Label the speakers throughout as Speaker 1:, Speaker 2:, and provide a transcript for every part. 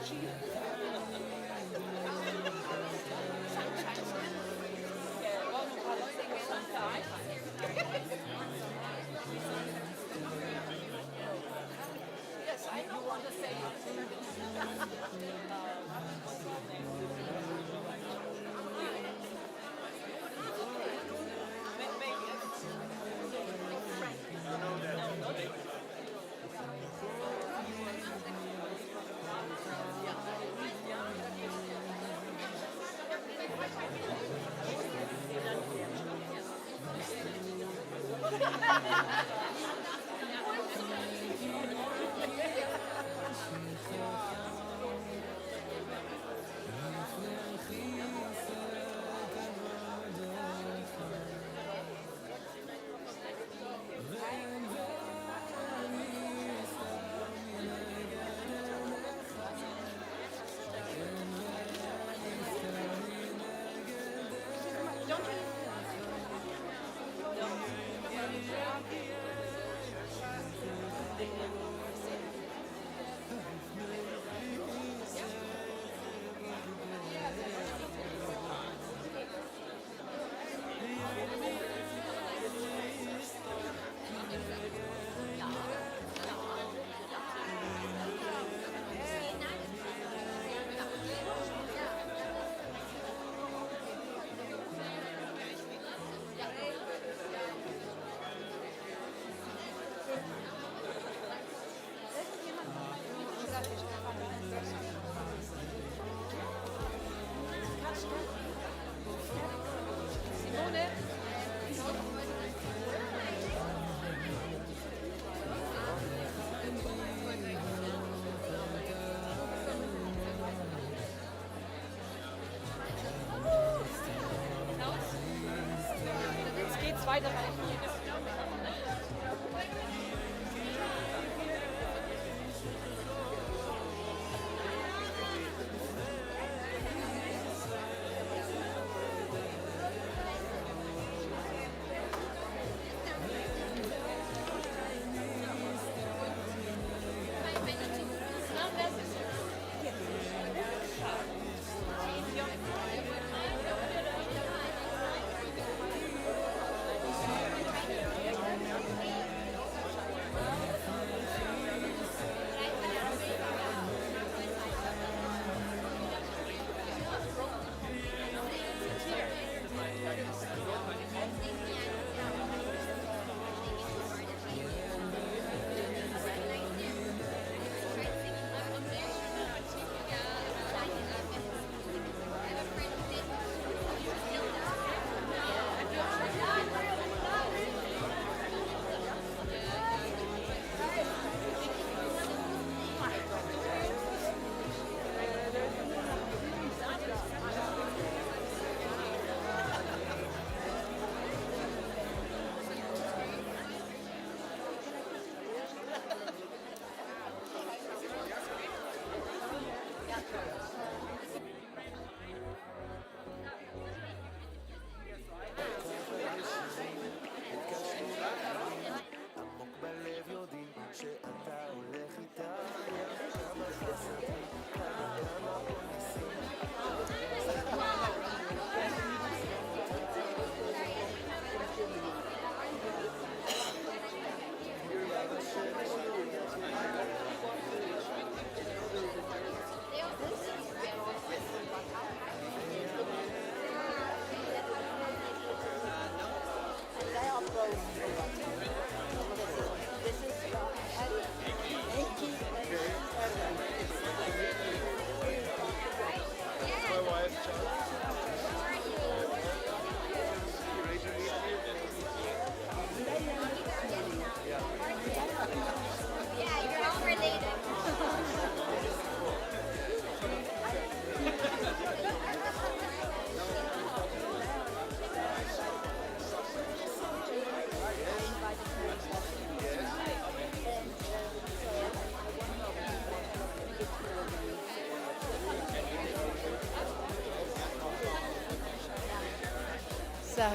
Speaker 1: Yes, I don't want to say weiter. So,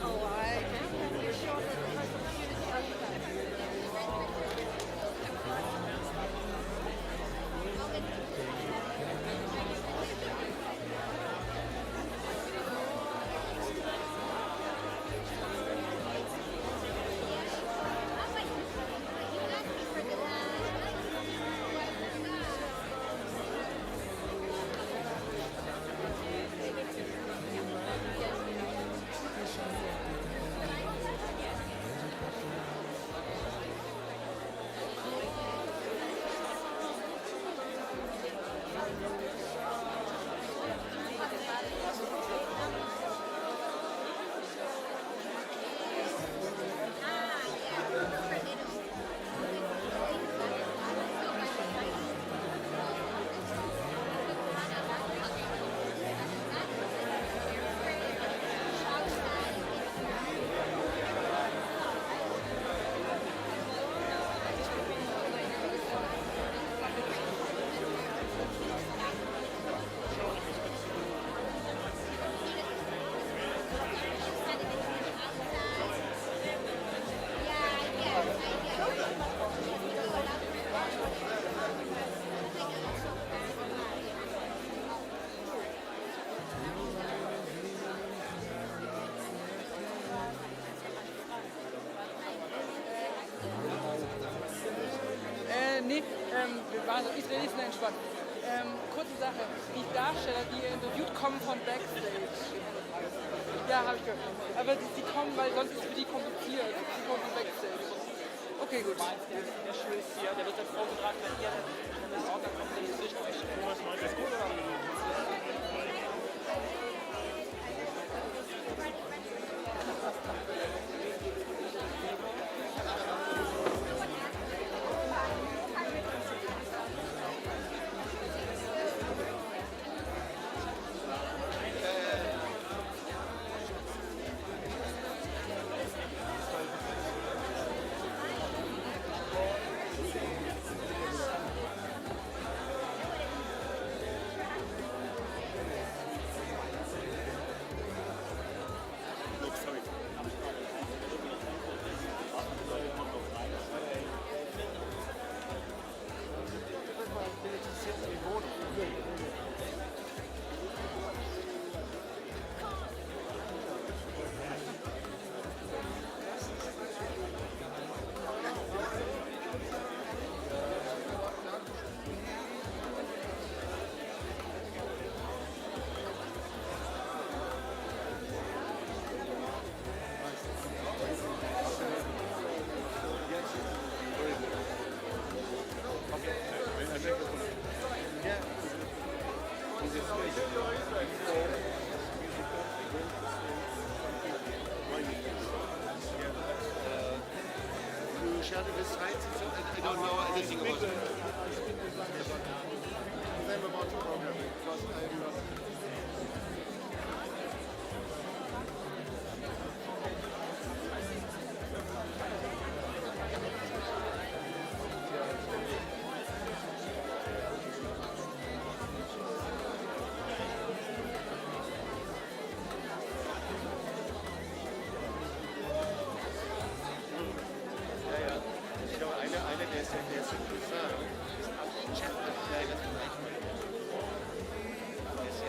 Speaker 1: Oh, I can. You're sure that the person community understands.
Speaker 2: Nee, wir waren so Israelis sind entspannt. Kurze Sache, die Darsteller, die ihr interviewt, kommen von Backstage. Ja, habe ich gehört. Aber die kommen, weil sonst ist es für die kompliziert. Die kommen von Backstage. Okay, gut.
Speaker 3: Der Schuh ist hier, der wird jetzt vorgetragen, wenn ihr das Auto kommt, dann ist richtig. Was meint das gut oder?
Speaker 4: I don't know anything about it. Same about the programming, because I'm not. Einer, der ist der ist interessant, ist Chefabteilung von Eichmann. Der ist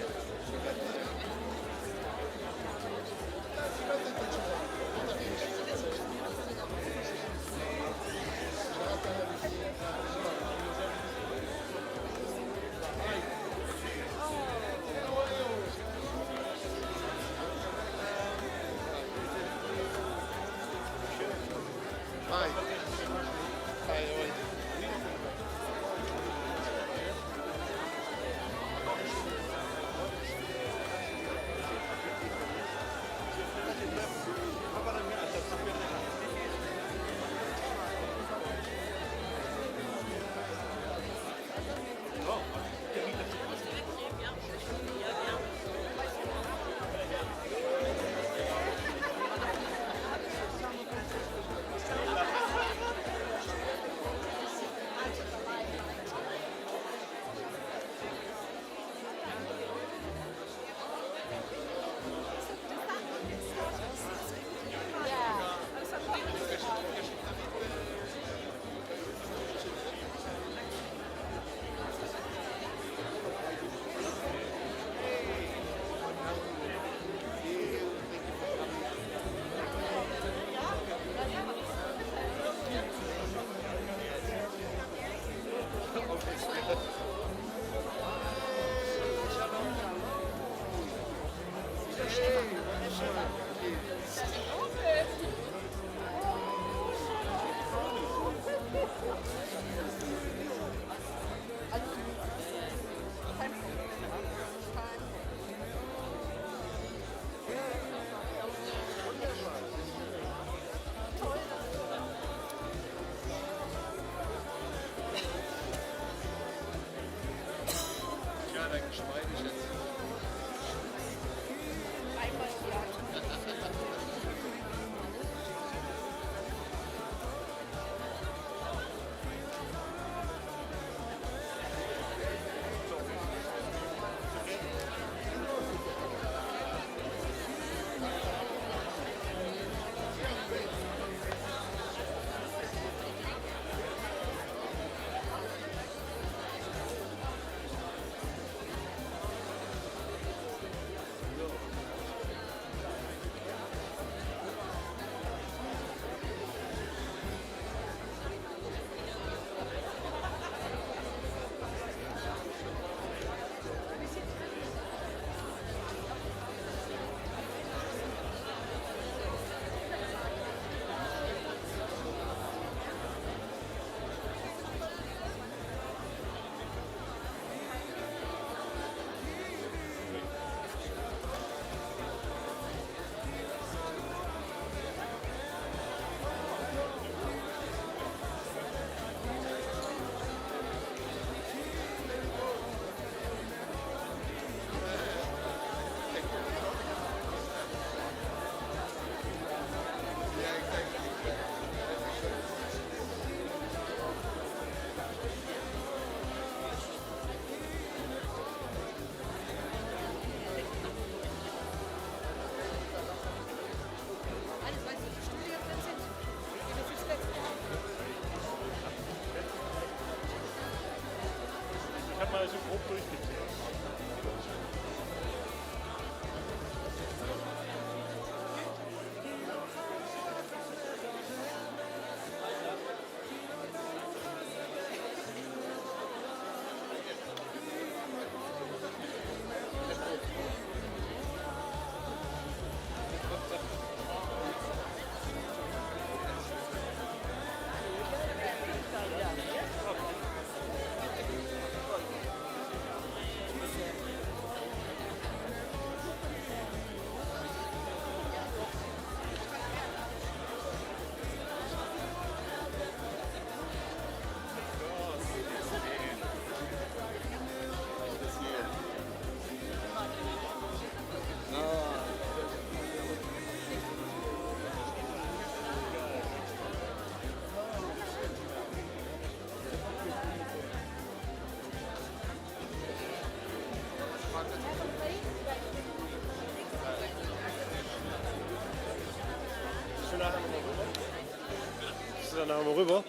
Speaker 4: Ja, dein Geschmeide schätze.
Speaker 3: Ich habe mal so grob durchgezählt. Bist du dann einmal rüber?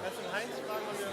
Speaker 3: Kannst du den Heinz fragen, ob wir...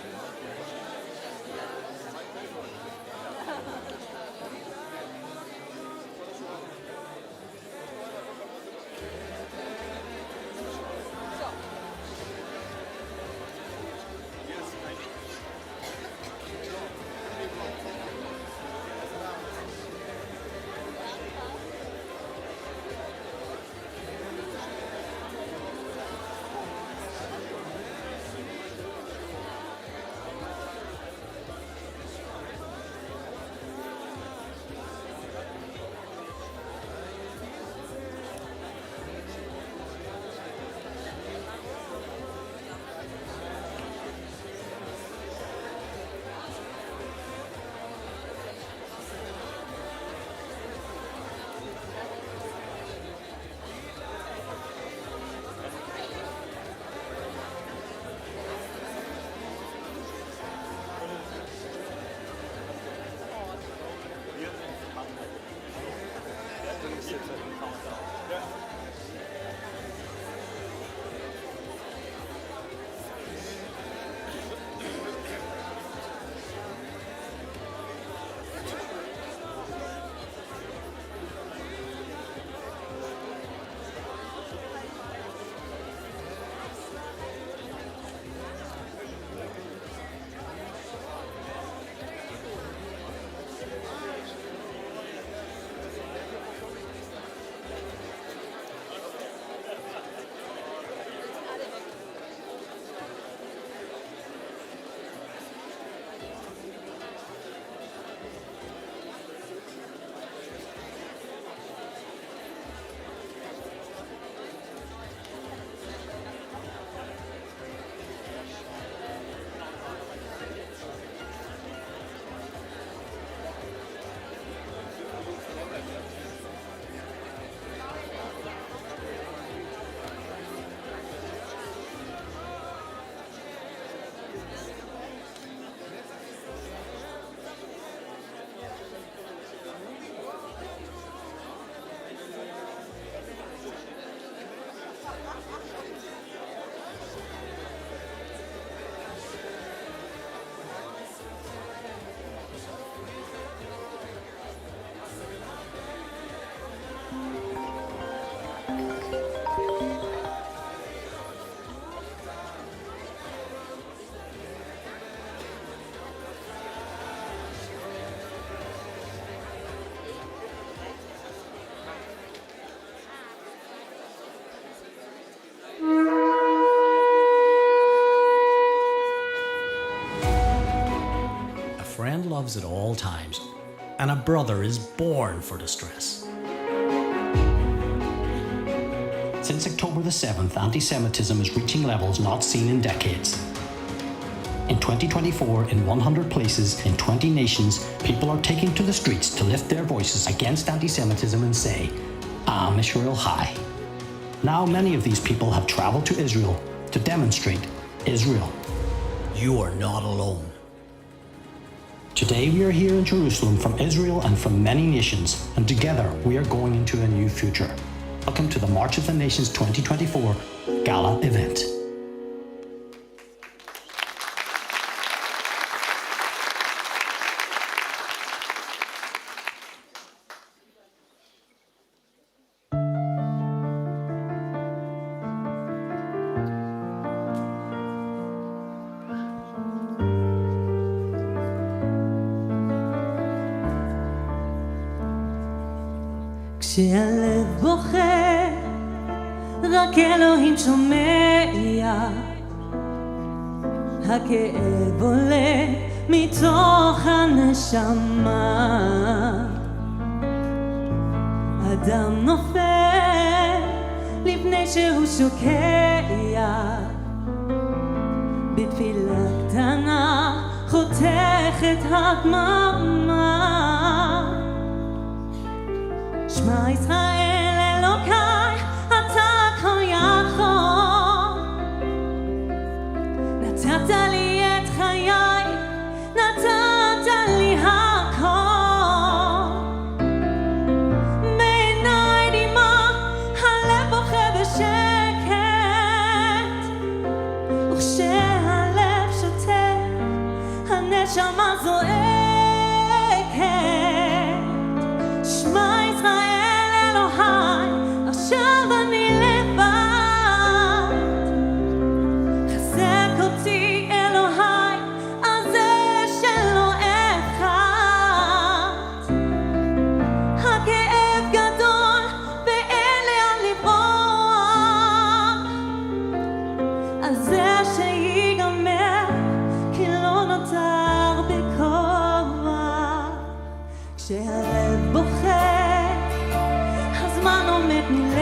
Speaker 5: loves at all times, and a brother is born for distress. Since October the 7th, anti-Semitism is reaching levels not seen in decades. In 2024, in 100 places, in 20 nations, people are taking to the streets to lift their voices against anti-Semitism and say, Am Israel Chai. Now many of these people have traveled to Israel to demonstrate, Israel, you are not alone. Today we are here in Jerusalem from Israel and from many nations, and together we are going into a new future. Welcome to the March of the Nations 2024 Gala Event.
Speaker 6: כשהלב בוכה, רק אלוהים שומע. הכאב עולה מתוך הנשמה. אדם נופל לפני שהוא שוקע. בתפילה קטנה חותך את הדממה. שמע ישראל אלוקיי, אתה כה יכול. נתת לי את חיי, נתת לי הכל. בעיניי דמעה, הלב בוכה בשקט. וכשהלב שותק, הנשמה זועקת. שמע ישראל אלוהי, עכשיו אני לבד. חזק אותי אלוהי, על זה שלא אחד. הכאב גדול ואין לאן לברוח. על זה שיגמר, כי לא נותר בכוח. כשהלב בוכה, הזמן עומד מלכת.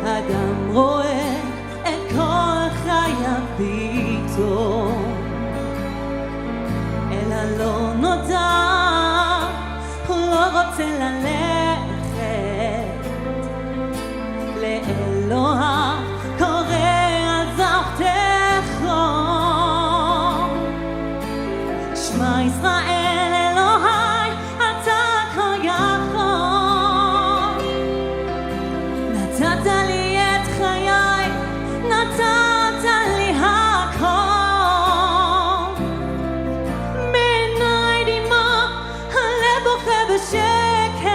Speaker 6: אדם רואה את כל חייו פתאום. אל הלא נודע, הוא לא רוצה ללכת. לאלוהיו קורא עזב תחום. שמע ישראל אלוהי, אתה כה יכול. נתת לי את חיי, נתת לי הכל. בעיניי דמעה, הלב בוכה בשקט.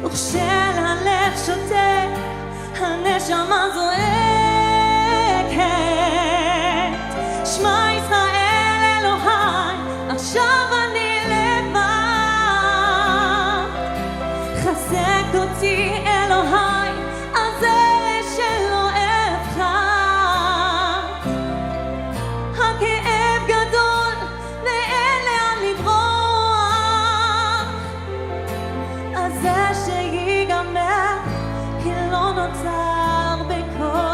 Speaker 6: וכשהלב שותק, הנשמה זועקת. שמע ישראל אלוהי, עכשיו אני לבד. חזק אותי אלוהי, על זה שלא אבחר. הכאב גדול ואין לאן לברוח. על זה שיגמר, כי לא נותר בכוח.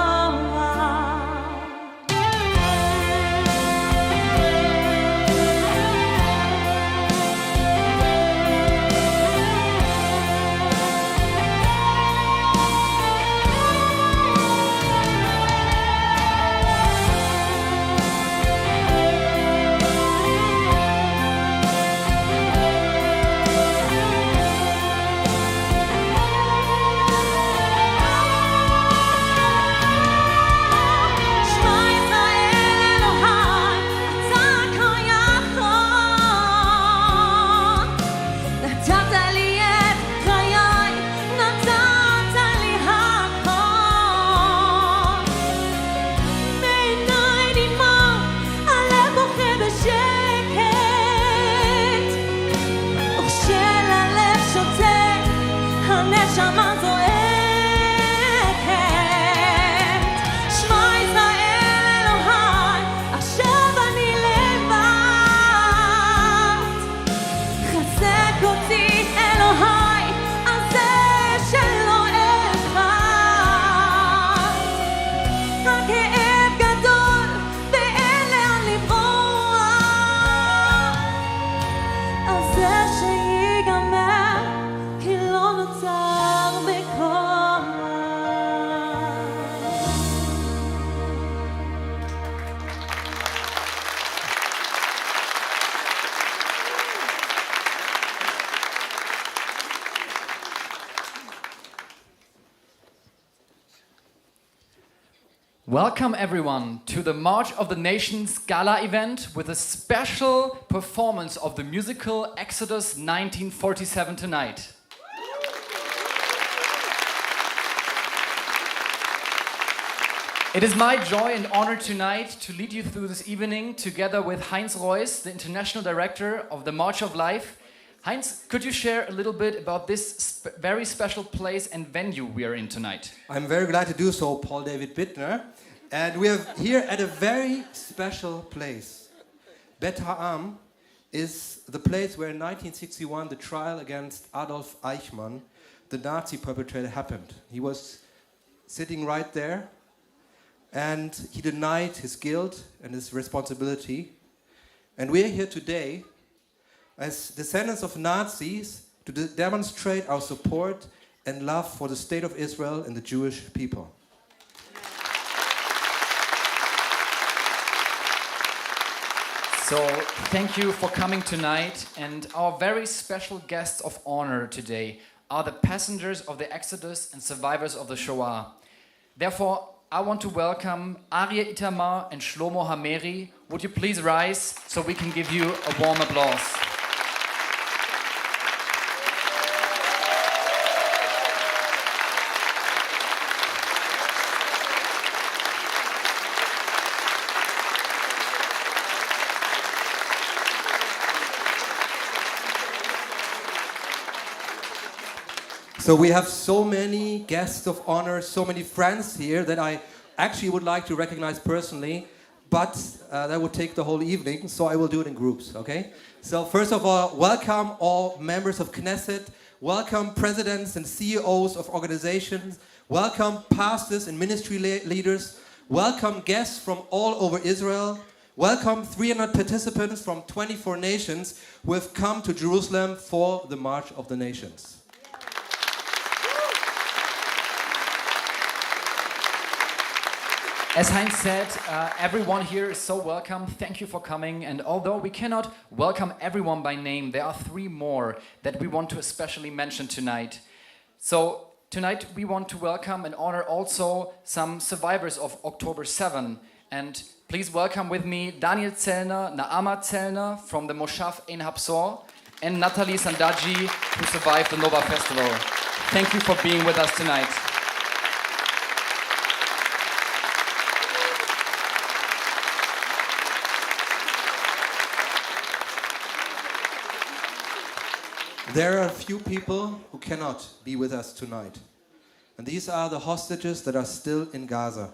Speaker 7: Welcome everyone to the March of the Nations Gala Event with a special performance of the musical Exodus 1947 tonight. It is my joy and honor tonight to lead you through this evening together with Heinz Reuss, the International Director of the March of Life. Heinz, could you share a little bit about this very special place and venue we are in tonight?
Speaker 8: I'm very glad to do so, Paul David Bittner. And we are here at a very special place. Beit Haam is the place where in 1961 the trial against Adolf Eichmann, the Nazi perpetrator, happened. He was sitting right there and he denied his guilt and his responsibility. And we are here today as descendants of Nazis to demonstrate our support and love for the state of Israel and the Jewish people.
Speaker 7: So, thank you for coming tonight, and our very special guests of honor today are the passengers of the Exodus and survivors of the Shoah. Therefore, I want to welcome Arye Itamer and Shlomo Hameri. Would you please rise so we can give you a warm applause?
Speaker 8: So we have so many guests of honor, so many friends here that I actually would like to recognize personally, but that would take the whole evening, so I will do it in groups, okay? So first of all, welcome all members of Knesset, welcome presidents and CEOs of organizations, welcome pastors and ministry leaders, welcome guests from all over Israel, welcome 300 participants from 24 nations who have come to Jerusalem for the March of the Nations.
Speaker 7: As Heinz said, everyone here is so welcome. Thank you for coming. And although we cannot welcome everyone by name, there are 3 more that we want to especially mention tonight. So tonight we want to welcome and honor also some survivors of October 7. And please welcome with me Daniel Zellner, Naama Zellner from the Moshav Ein Hapsor, and Natalie Sandaji, who survived the Nova Festival. Thank you for being with us tonight.
Speaker 8: There are a few people who cannot be with us tonight. And these are the hostages that are still in Gaza.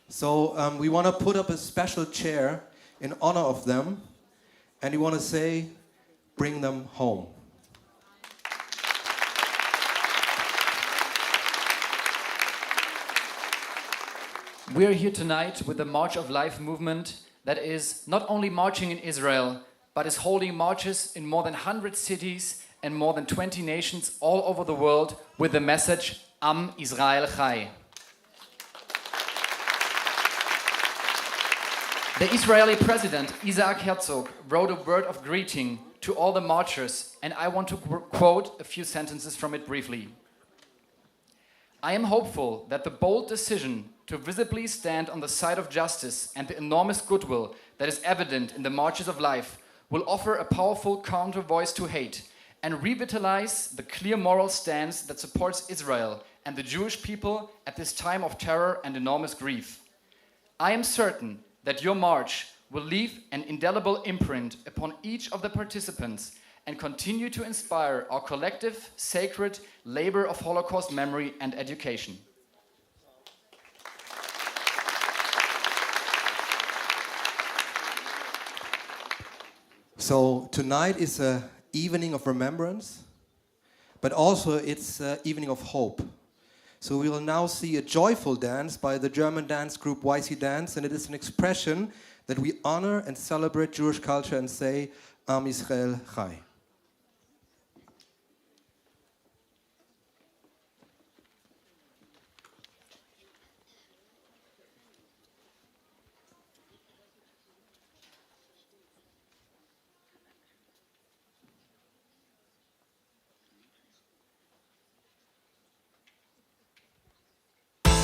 Speaker 8: So we want to put up a special chair in honor of them. And we want to say, bring them home.
Speaker 7: We are here tonight with the March of Life movement that is not only marching in Israel, but is holding marches in more than 100 cities and more than 20 nations all over the world with the message, Am Israel Chai. The Israeli president, Isaac Herzog, wrote a word of greeting to all the marchers, and I want to quote a few sentences from it briefly. I am hopeful that the bold decision to visibly stand on the side of justice and the enormous goodwill that is evident in the marches of life will offer a powerful counter voice to hate and revitalize the clear moral stance that supports Israel and the Jewish people at this time of terror and enormous grief. I am certain that your march will leave an indelible imprint upon each of the participants and continue to inspire our collective, sacred labor of Holocaust memory and education.
Speaker 8: So tonight is an evening of remembrance, but also it's an evening of hope. So we will now see a joyful dance by the German dance group YC Dance, and it is an expression that we honor and celebrate Jewish culture and say, Am Israel Chai.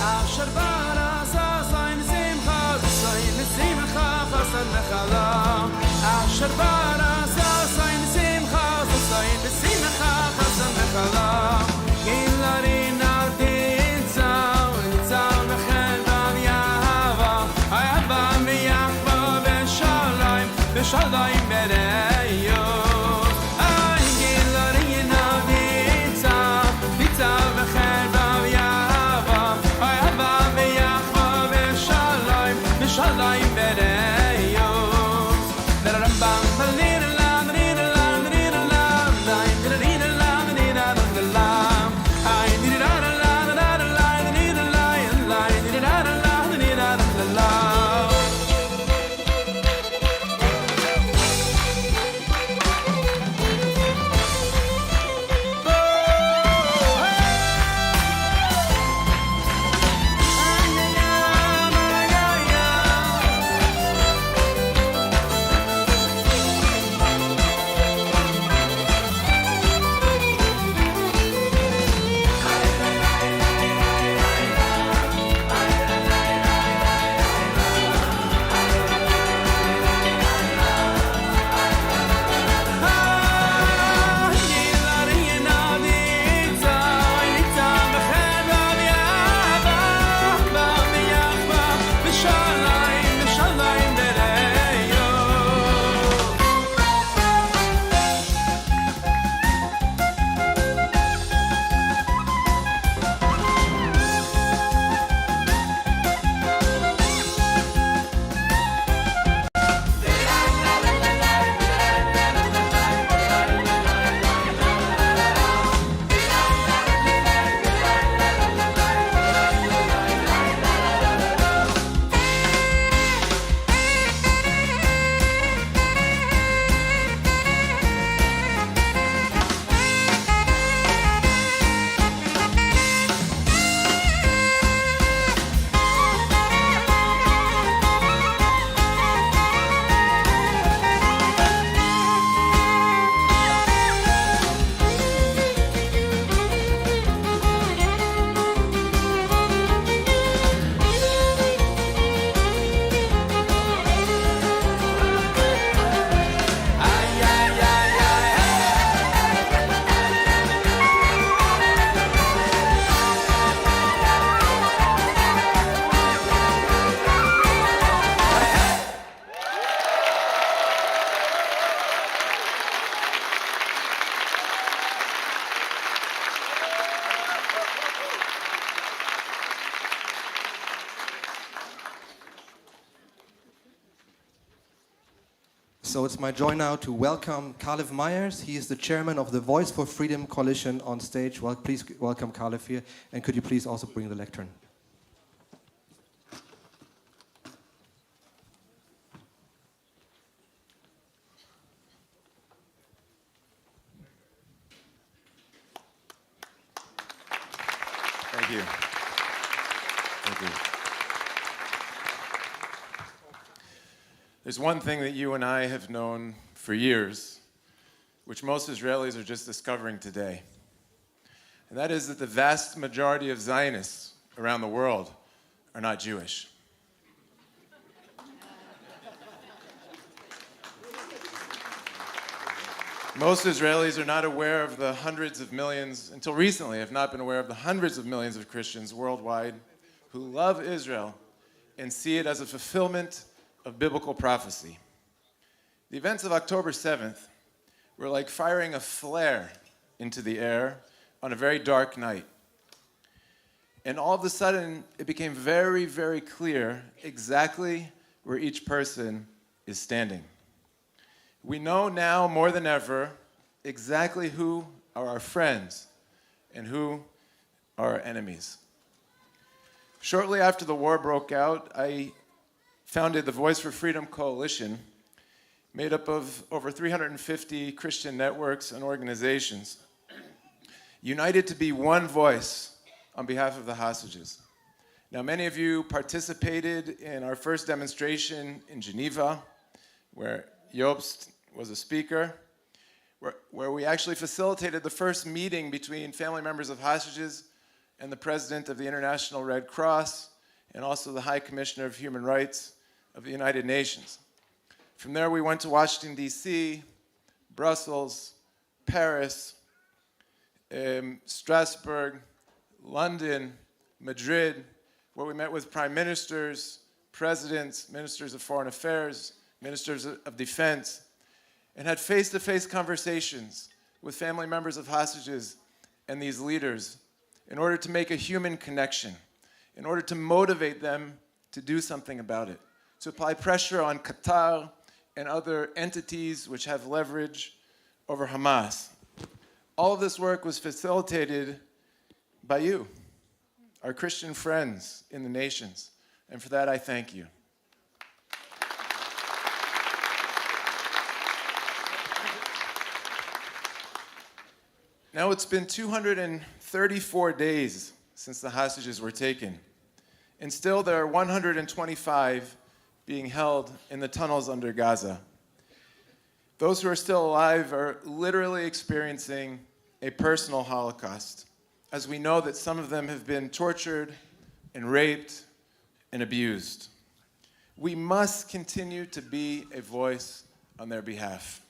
Speaker 9: אשר ברא
Speaker 8: So it's my joy now to welcome Kalev Myers. He is the chairman of the Voice for Freedom Coalition on stage. Well, please welcome Kalev here. And could you please also bring the lectern?
Speaker 4: Thank you. Thank you. There's one thing that you and I have known for years, which most Israelis are just discovering today. And that is that the vast majority of Zionists around the world are not Jewish. Most Israelis are not aware of the hundreds of millions, until recently have not been aware of the hundreds of millions of Christians worldwide who love Israel and see it as a fulfillment of biblical prophecy. The events of October 7th were like firing a flare into the air on a very dark night. And all of a sudden, it became very, very clear exactly where each person is standing. We know now more than ever exactly who are our friends and who are our enemies. Shortly after the war broke out, I founded the Voice for Freedom Coalition, made up of over 350 Christian networks and organizations, united to be one voice on behalf of the hostages. Now, many of you participated in our first demonstration in Geneva, where Jobst was a speaker, where we actually facilitated the first meeting between family members of hostages and the president of the International Red Cross, and also the High Commissioner of Human Rights of the United Nations. From there, we went to Washington, D.C., Brussels, Paris, Strasbourg, London, Madrid, where we met with prime ministers, presidents, ministers of foreign affairs, ministers of defense, and had face-to-face conversations with family members of hostages and these leaders in order to make a human connection, in order to motivate them to do something about it, to apply pressure on Qatar and other entities which have leverage over Hamas. All of this work was facilitated by you, our Christian friends in the nations, and for that I thank you. Now it's been 234 days since the hostages were taken, and still there are 125 being held in the tunnels under Gaza. Those who are still alive are literally experiencing a personal Holocaust, as we know that some of them have been tortured and raped and abused. We must continue to be a voice on their behalf.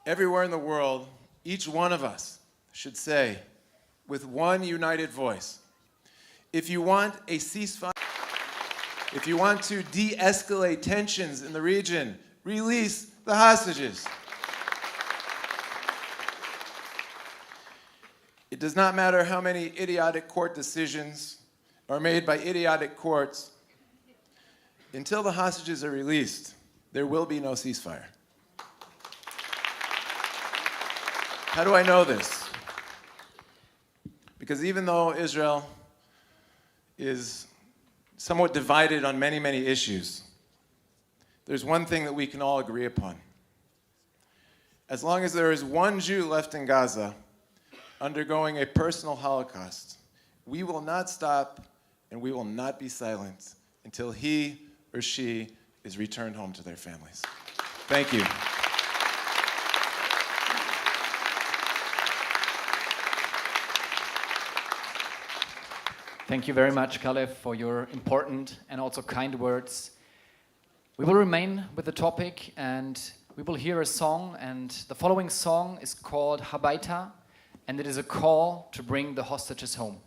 Speaker 4: Everywhere in the world, each one of us should say, with one united voice, if you want a ceasefire, if you want to de-escalate tensions in the region, release the hostages. It does not matter how many idiotic court decisions are made by idiotic courts. Until the hostages are released, there will be no ceasefire. How do I know this? Because even though Israel is somewhat divided on many, many issues, there's one thing that we can all agree upon. As long as there is one Jew left in Gaza undergoing a personal Holocaust, we will not stop and we will not be silent until he or she is returned home to their families. Thank you.
Speaker 7: Thank you very much, Kalev, for your important and also kind words. We will remain with the topic and we will hear a song, and the following song is called Habaita, and it is a call to bring the hostages home.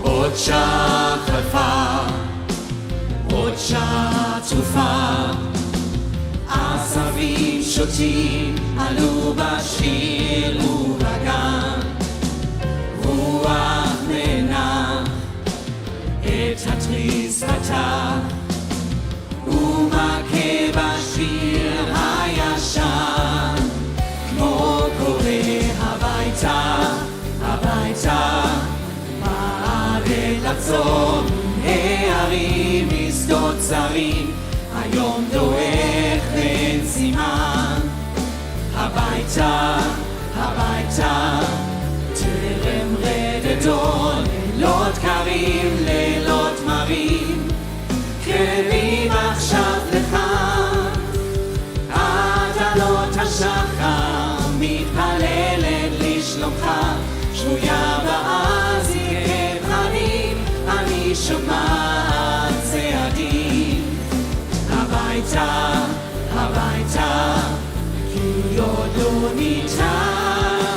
Speaker 9: עוד שעה חלפה, עוד שעה צופה, עשבים שוטים עלו בשיר ובגן, רוח מנח את התריס פתח, ומכה בשיר הישן, כמו קורא הביתה, הביתה, לחזור הערים משדות זרים, היום דועך בן סימן, הביתה, הביתה, טרם רדדו, לילות קרים, לילות מרים, קרבים עכשיו לך, עד עלות השחר, מתפללת לשלומך, שבויה באזיקי אני שומעת צעדים, הביתה, הביתה, כי עוד לא ניתן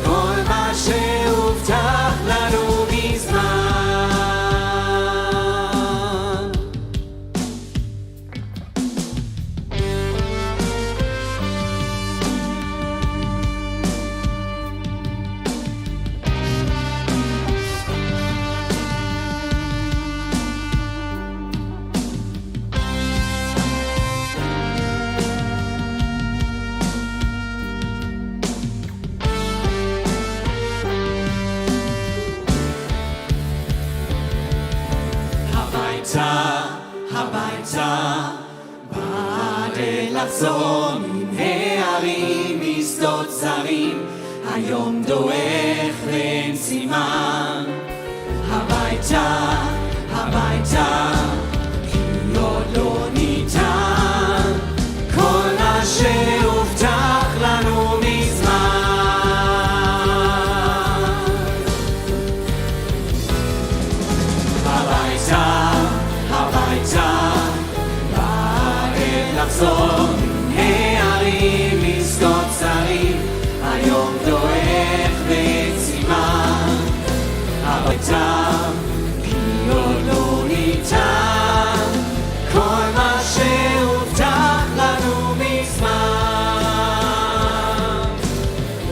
Speaker 9: כל מה שהובטח לנו מזמן. לחזור מן הערים משדות זרים, היום דועך ואין סימן. הביתה, הביתה, כי עוד לא ניתן כל מה שהובטח לנו מזמן. הביתה, הביתה, בעת לחזור מן הערים משדות זרים, היום דועך ואין סימן. הביתה, כי עוד לא ניתן כל מה שהובטח לנו מזמן.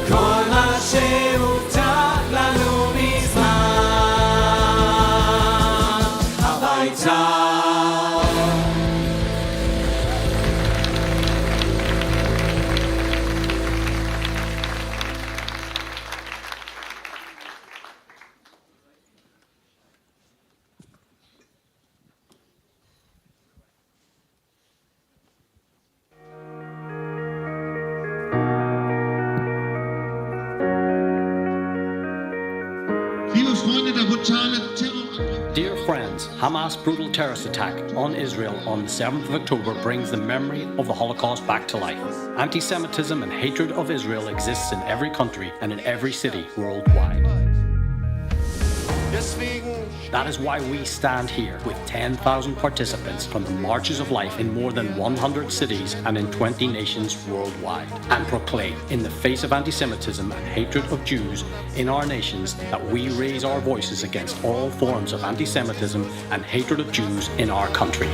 Speaker 9: כל מה שהובטח לנו מזמן. הביתה.
Speaker 5: Dear friends, Hamas' brutal terrorist attack on Israel on the 7th of October brings the memory of the Holocaust back to life. Anti-Semitism and hatred of Israel exists in every country and in every city worldwide. That is why we stand here with 10,000 participants from the Marches of Life in more than 100 cities and in 20 nations worldwide, and proclaim, in the face of anti-Semitism and hatred of Jews in our nations, that we raise our voices against all forms of anti-Semitism and hatred of Jews in our country.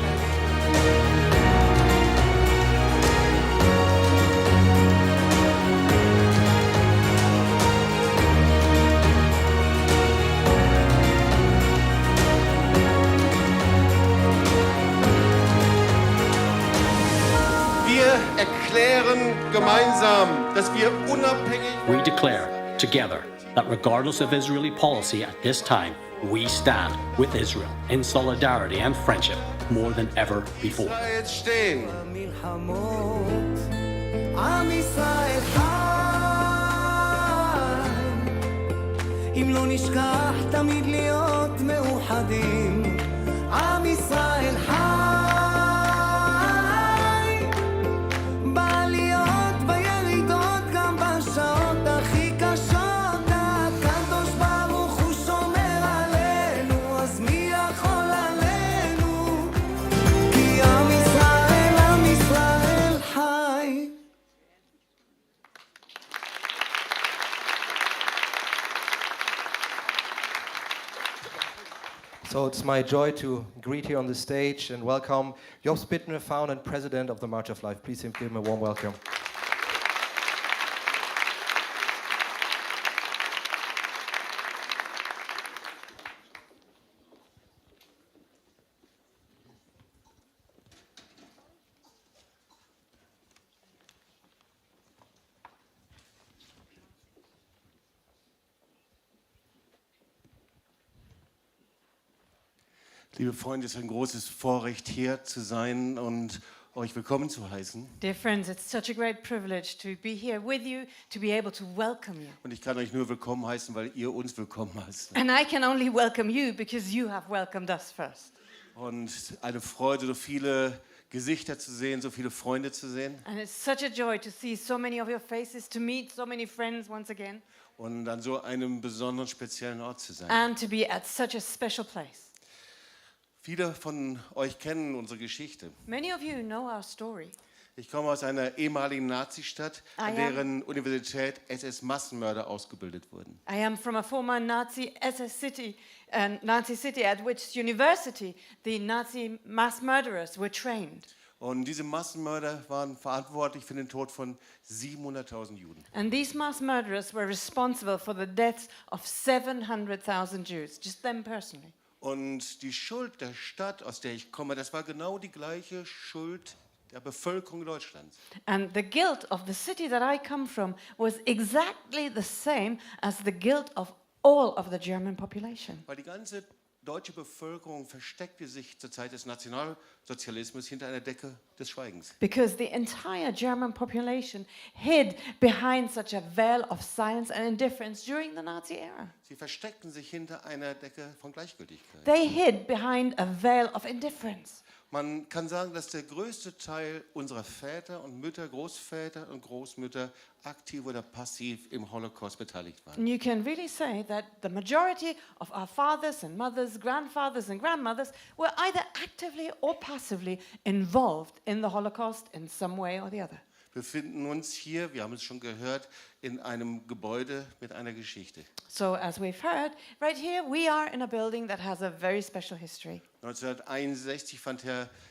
Speaker 10: Gemeinsam, dass wir unabhängig.
Speaker 5: We declare together that regardless of Israeli policy at this time, we stand with Israel in solidarity and friendship more than ever before.
Speaker 10: Stehen.
Speaker 9: אם לא נשכח תמיד להיות מאוחדים, עם ישראל חי.
Speaker 8: So it's my joy to greet here on the stage and welcome Jobst Bittner, founder and president of the March of Life. Please give him a warm welcome.
Speaker 10: Liebe Freunde, es ist ein großes Vorrecht, hier zu sein und euch willkommen zu heißen.
Speaker 1: Dear friends, it's such a great privilege to be here with you, to be able to welcome you.
Speaker 10: Und ich kann euch nur willkommen heißen, weil ihr uns willkommen heißt.
Speaker 1: And I can only welcome you because you have welcomed us first.
Speaker 10: Und eine Freude, so viele Gesichter zu sehen, so viele Freunde zu sehen.
Speaker 1: And it's such a joy to see so many of your faces, to meet so many friends once again.
Speaker 10: Und an so einem besonderen, speziellen Ort zu sein.
Speaker 1: And to be at such a special place.
Speaker 10: Viele von euch kennen unsere Geschichte.
Speaker 1: Many of you know our story.
Speaker 10: Ich komme aus einer ehemaligen Nazistadt, an deren Universität SS-Massenmörder ausgebildet wurden.
Speaker 1: I am from a former Nazi SS city, Nazi city at which university the Nazi mass murderers were trained.
Speaker 10: Und diese Massenmörder waren verantwortlich für den Tod von 700.000 Juden.
Speaker 1: And these mass murderers were responsible for the deaths of 700,000 Jews, just them personally.
Speaker 10: Und die Schuld der Stadt, aus der ich komme, das war genau die gleiche Schuld der Bevölkerung Deutschlands.
Speaker 1: And the guilt of the city that I come from was exactly the same as the guilt of all of the German population.
Speaker 10: Weil die ganze deutsche Bevölkerung versteckte sich zur Zeit des Nationalsozialismus hinter einer Decke des Schweigens.
Speaker 1: Because the entire German population hid behind such a veil of silence and indifference during the Nazi era.
Speaker 10: Sie versteckten sich hinter einer Decke von Gleichgültigkeit.
Speaker 1: They hid behind a veil of indifference.
Speaker 10: Man kann sagen, dass der größte Teil unserer Väter und Mütter, Großväter und Großmütter aktiv oder passiv im Holocaust beteiligt waren.
Speaker 1: And you can really say that the majority of our fathers and mothers, grandfathers and grandmothers were either actively or passively involved in the Holocaust in some way or the other.
Speaker 10: Wir befinden uns hier, wir haben es schon gehört, in einem Gebäude mit einer Geschichte.
Speaker 1: So as we've heard, right here we are in a building that has a very special history.
Speaker 10: 1961 fand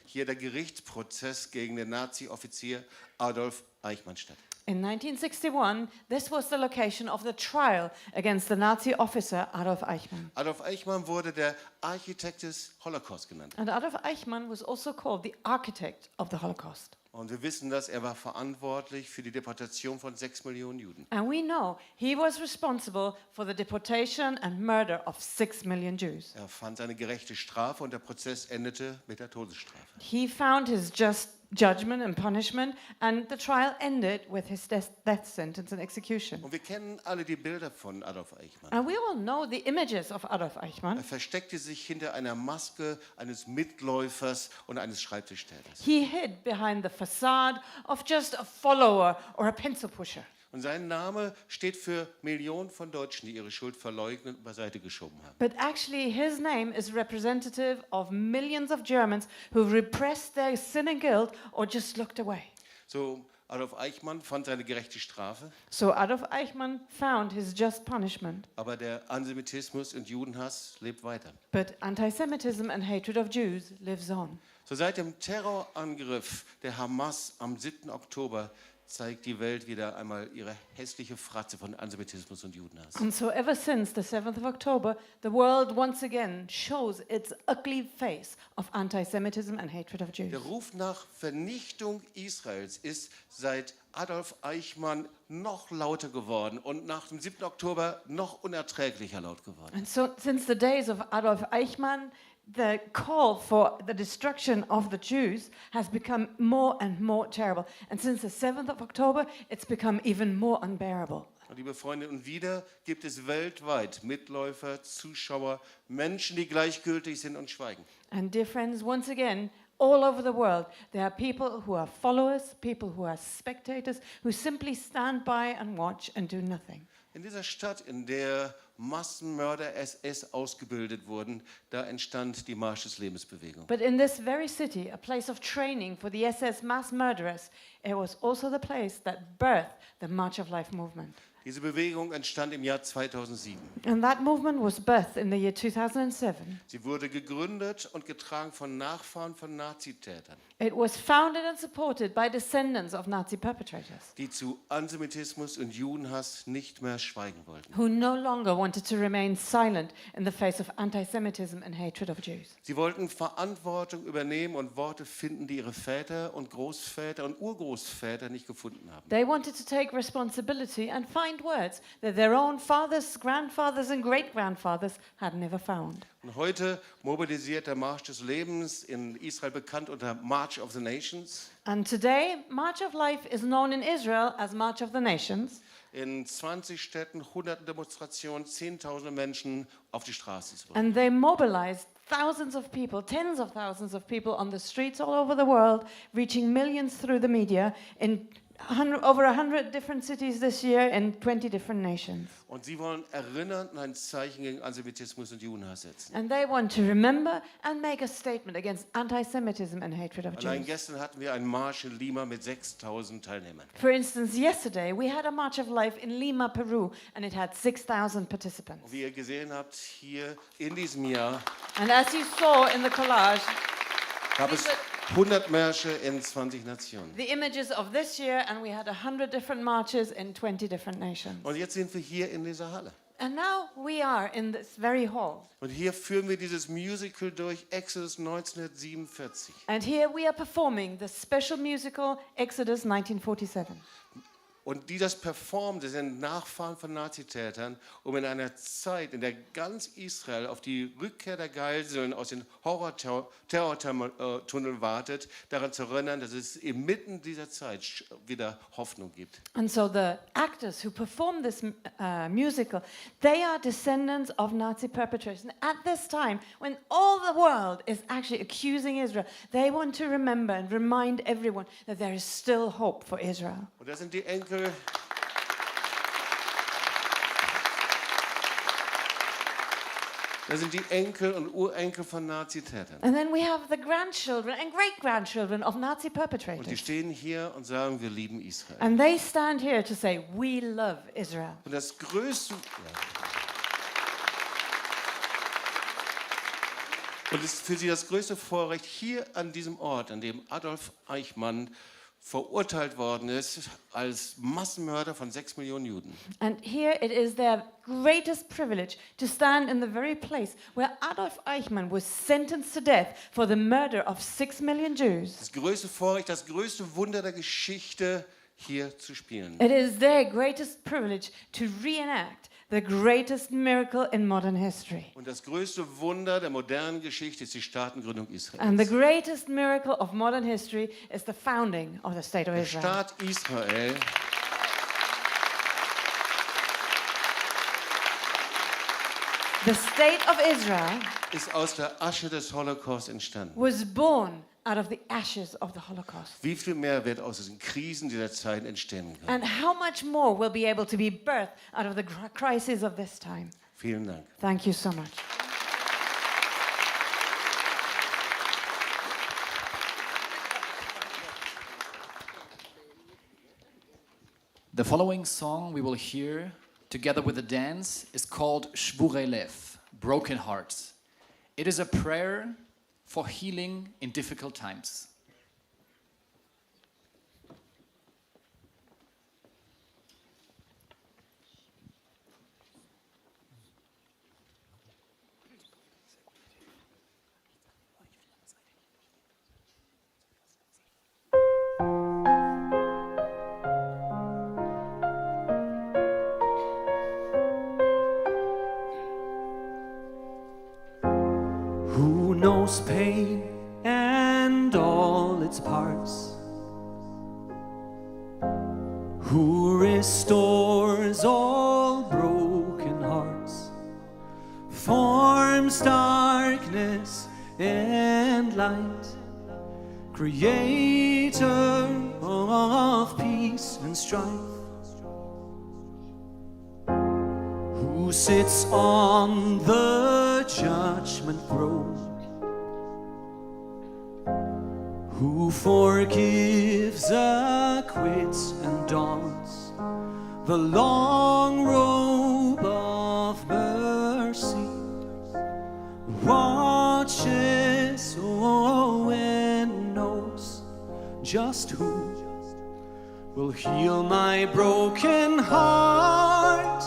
Speaker 10: hier der Gerichtsprozess gegen den Nazi-Offizier Adolf Eichmann statt.
Speaker 1: In 1961, this was the location of the trial against the Nazi officer Adolf Eichmann.
Speaker 10: Adolf Eichmann wurde der Architekt des Holocaust genannt.
Speaker 1: And Adolf Eichmann was also called the architect of the Holocaust.
Speaker 10: Und wir wissen, dass er war verantwortlich für die Deportation von 6 Millionen Juden.
Speaker 1: And we know he was responsible for the deportation and murder of 6 million Jews.
Speaker 10: Er fand seine gerechte Strafe und der Prozess endete mit der Todesstrafe.
Speaker 1: He found his just judgment and punishment, and the trial ended with his death sentence and execution.
Speaker 10: Und wir kennen alle die Bilder von Adolf Eichmann.
Speaker 1: And we all know the images of Adolf Eichmann.
Speaker 10: Er versteckte sich hinter einer Maske eines Mitläufers und eines Schreibtischtäters.
Speaker 1: He hid behind the facade of just a follower or a pencil pusher.
Speaker 10: Und sein Name steht für Millionen von Deutschen, die ihre Schuld verleugnet und beiseite geschoben haben.
Speaker 1: But actually, his name is representative of millions of Germans who repressed their sin and guilt or just looked away.
Speaker 10: So, Adolf Eichmann fand seine gerechte Strafe,
Speaker 1: So Adolf Eichmann found his just punishment.
Speaker 10: aber der Antisemitismus und Judenhass lebt weiter.
Speaker 1: But anti-Semitism and hatred of Jews lives on.
Speaker 10: So seit dem Terrorangriff der Hamas am 7. Oktober zeigt die Welt wieder einmal ihre hässliche Fratze von Antisemitismus und Judenhass.
Speaker 1: And so ever since the 7th of October, the world once again shows its ugly face of anti-Semitism and hatred of Jews.
Speaker 10: Der Ruf nach Vernichtung Israels ist seit Adolf Eichmann noch lauter geworden und nach dem 7. Oktober noch unerträglicher laut geworden.
Speaker 1: And so since the days of Adolf Eichmann, the call for the destruction of the Jews has become more and more terrible. And since the 7th of October, it's become even more unbearable.
Speaker 10: Und liebe Freunde, und wieder gibt es weltweit Mitläufer, Zuschauer, Menschen, die gleichgültig sind und schweigen.
Speaker 1: And dear friends, once again, all over the world, there are people who are followers, people who are spectators, who simply stand by and watch and do nothing.
Speaker 10: In dieser Stadt, in der Massenmörder SS ausgebildet wurden, da entstand die Marsch des Lebensbewegung.
Speaker 1: But in this very city, a place of training for the SS mass murderers, it was also the place that birthed the March of Life movement.
Speaker 10: Diese Bewegung entstand im Jahr 2007.
Speaker 1: And that movement was birthed in the year 2007.
Speaker 10: Sie wurde gegründet und getragen von Nachfahren von Nazitätern,
Speaker 1: It was founded and supported by descendants of Nazi perpetrators
Speaker 10: die zu Antisemitismus und Judenhass nicht mehr schweigen wollten.
Speaker 1: who no longer wanted to remain silent in the face of anti-Semitism and hatred of Jews.
Speaker 10: Sie wollten Verantwortung übernehmen und Worte finden, die ihre Väter und Großväter und Urgroßväter nicht gefunden haben.
Speaker 1: They wanted to take responsibility and find words that their own fathers, grandfathers and great-grandfathers had never found.
Speaker 10: Und heute mobilisiert der Marsch des Lebens, in Israel bekannt unter March of the Nations,
Speaker 1: And today, March of Life is known in Israel as March of the Nations.
Speaker 10: in 20 Städten, hunderten Demonstrationen, Zehntausende Menschen auf die Straße zu bringen.
Speaker 1: And they mobilized thousands of people, tens of thousands of people on the streets all over the world, reaching millions through the media in over 100 different cities this year in 20 different nations.
Speaker 10: Und sie wollen erinnern und ein Zeichen gegen Antisemitismus und Judenhass setzen.
Speaker 1: And they want to remember and make a statement against anti-Semitism and hatred of
Speaker 10: Allein
Speaker 1: Jews.
Speaker 10: gestern hatten wir einen Marsch in Lima mit 6.000 Teilnehmern.
Speaker 1: For instance, yesterday we had a March of Life in Lima, Peru, and it had 6,000 participants.
Speaker 10: Und wie ihr gesehen habt, hier in diesem Jahr
Speaker 1: And as you saw in the collage,
Speaker 10: gab es 100 Märsche in 20 Nationen.
Speaker 1: the images of this year, and we had 100 different marches in 20 different nations.
Speaker 10: Und jetzt sind wir hier in dieser Halle.
Speaker 1: And now we are in this very hall.
Speaker 10: Und hier führen wir dieses Musical durch, Exodus 1947.
Speaker 1: And here we are performing the special musical Exodus 1947.
Speaker 10: Und die das performen, das sind Nachfahren von Nazitätern, um in einer Zeit, in der ganz Israel auf die Rückkehr der Geiseln aus den Horror-Terrortunneln wartet, daran zu erinnern, dass es inmitten dieser Zeit wieder Hoffnung gibt.
Speaker 1: And so the actors who perform this musical, they are descendants of Nazi perpetrators. And at this time, when all the world is actually accusing Israel, they want to remember and remind everyone that there is still hope for Israel.
Speaker 10: Und das sind die Enkel. Das sind die Enkel und Urenkel von Nazitätern.
Speaker 1: And then we have the grandchildren and great-grandchildren of Nazi
Speaker 10: Und die
Speaker 1: perpetrators.
Speaker 10: stehen hier und sagen, wir lieben Israel.
Speaker 1: And they stand here to say, we love Israel.
Speaker 10: Und das größte... Und es ist für sie das größte Vorrecht, hier an diesem Ort, an dem Adolf Eichmann verurteilt worden ist als Massenmörder von 6 Millionen Juden.
Speaker 1: And here it is their greatest privilege to stand in the very place where Adolf Eichmann was sentenced to death for the murder of 6 million Jews.
Speaker 10: Das größte Vorrecht, das größte Wunder der Geschichte, hier zu spielen.
Speaker 1: It is their greatest privilege to reenact the greatest miracle in modern history.
Speaker 10: Und das größte Wunder der modernen Geschichte ist die Staatengründung Israels.
Speaker 1: And the greatest miracle of modern history is the founding of the State of
Speaker 10: Der
Speaker 1: Israel.
Speaker 10: Staat Israel
Speaker 1: The State of Israel
Speaker 10: ist aus der Asche des Holocaust entstanden.
Speaker 1: was born out of the ashes of the Holocaust.
Speaker 10: Wie viel mehr wird aus diesen Krisen dieser Zeit entstehen können?
Speaker 1: And how much more will be able to be birthed out of the crisis of this time?
Speaker 10: Vielen Dank.
Speaker 1: Thank you so much.
Speaker 7: The following song we will hear, together with the dance, is called Shvurei Lev, Broken Hearts. It is a prayer for healing in difficult times.
Speaker 9: Who knows pain and all its parts? Who restores all broken hearts? Forms darkness and light, creator of peace and strife. Who sits on the judgment throne, who forgives, acquits, and dons the long robe of mercy, watches and knows just who will heal my broken heart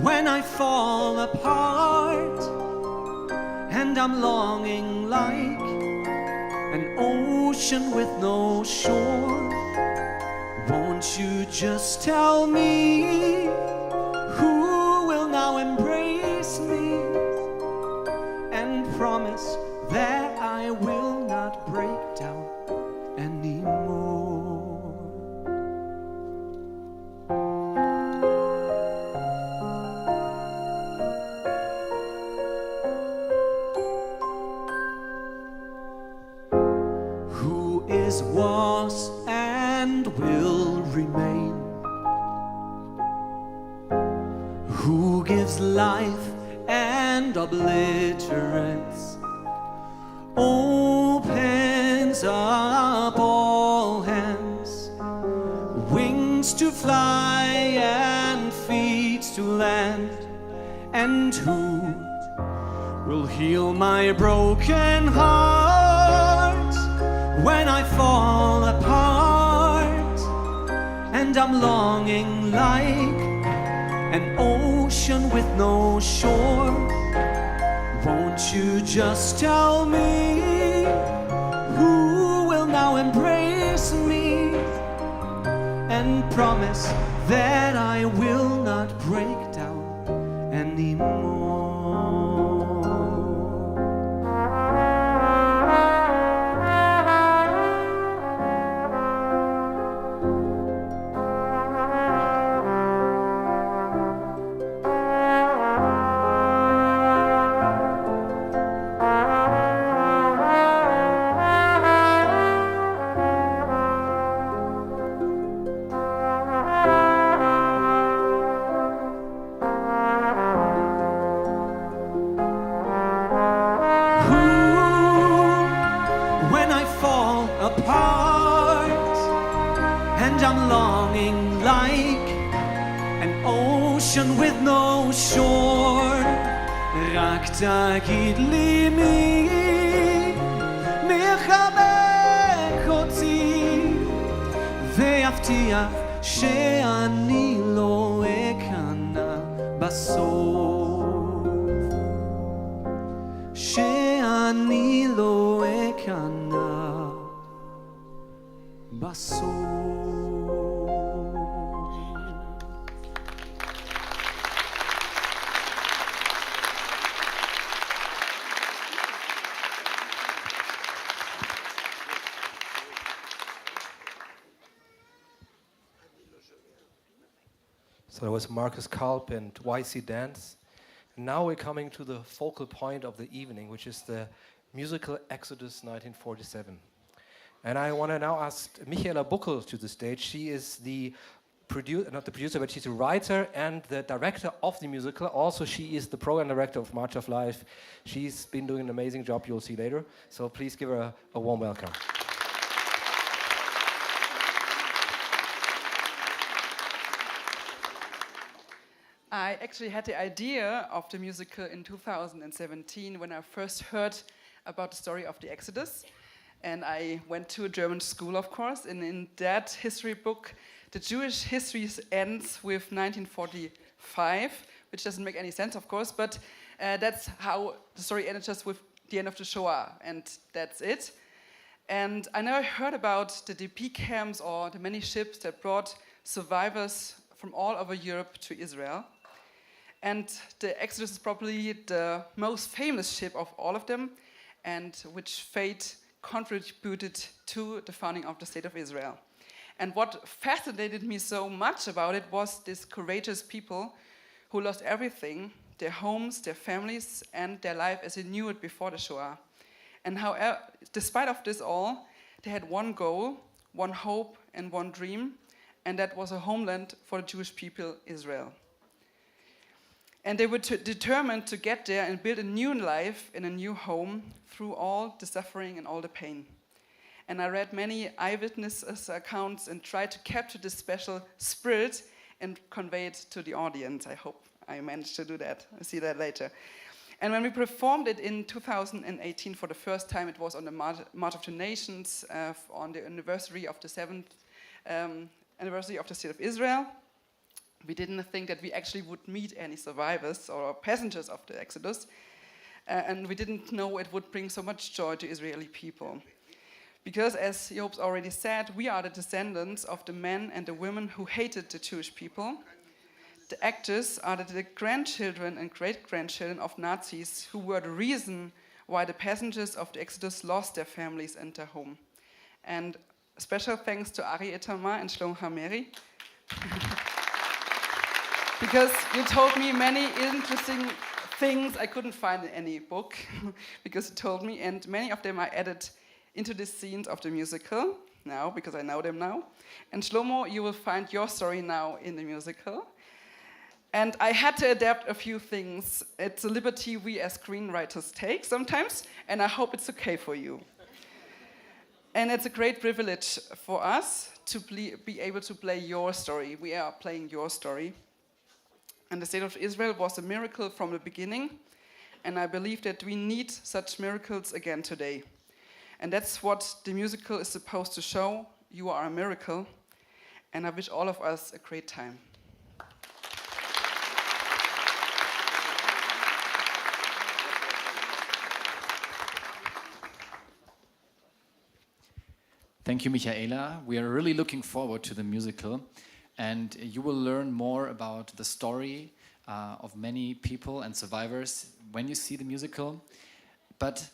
Speaker 9: when I fall apart and I'm longing like an ocean with no shore. Won't you just tell me who will now embrace me and promise that I will not break down anymore? Was and will remain, who gives life and obliterates, opens up all hands, wings to fly and feet to land, and who will heal my broken heart when I fall apart and I'm longing like an ocean with no shore? Won't you just tell me who will now embrace me and promise that I will not break down anymore. When I fall apart and I'm longing like an ocean with no shore, רק תגיד לי מי מחבק אותי ויבטיח שאני לא אכנע בסוף, שאני לא אכנע בסוף.
Speaker 8: So that was Marcus Kalb and YC Dance. And now we're coming to the focal point of the evening, which is the musical Exodus 1947. And I want to now ask Michaela Buckel to the stage. She is the not the producer, but she's the writer and the director of the musical. Also, she is the program director of March of Life. She's been doing an amazing job, you'll see later. So please give her a warm welcome.
Speaker 2: I actually had the idea of the musical in 2017 when I first heard about the story of the Exodus. And I went to a German school, of course, and in that history book, the Jewish history ends with 1945, which doesn't make any sense, of course, but that's how the story ended, just with the end of the Shoah, and that's it. And I never heard about the DP camps or the many ships that brought survivors from all over Europe to Israel. And the Exodus is probably the most famous ship of all of them, and which fate contributed to the founding of the State of Israel. And what fascinated me so much about it was these courageous people who lost everything, their homes, their families, and their life as they knew it before the Shoah. And however, despite of this all, they had one goal, one hope, and one dream, and that was a homeland for the Jewish people, Israel. And they were determined to get there and build a new life in a new home through all the suffering and all the pain. And I read many eyewitness accounts and tried to capture this special spirit and convey it to the audience. I hope I managed to do that. I'll see that later. And when we performed it in 2018 for the first time, it was on the March of the Nations, on the anniversary of the 7th anniversary of the State of Israel. We didn't think that we actually would meet any survivors or passengers of the Exodus, and we didn't know it would bring so much joy to Israeli people. Because, as Jobst already said, we are the descendants of the men and the women who hated the Jewish people. The actors are the grandchildren and great-grandchildren of Nazis who were the reason why the passengers of the Exodus lost their families and their home. And special thanks to Arye, Itamer, and Shlomo Hameri. Because you told me many interesting things I couldn't find in any book, because you told me, and many of them I added into the scenes of the musical now, because I know them now. And Shlomo, you will find your story now in the musical. And I had to adapt a few things. It's a liberty we as screenwriters take sometimes, and I hope it's okay for you. And it's a great privilege for us to be able to play your story. We are playing your story. And the State of Israel was a miracle from the beginning, and I believe that we need such miracles again today. And that's what the musical is supposed to show. You are a miracle, and I wish all of us a great time.
Speaker 7: Thank you, Michaela. We are really looking forward to the musical, and you will learn more about the story of many people and survivors when you see the musical. But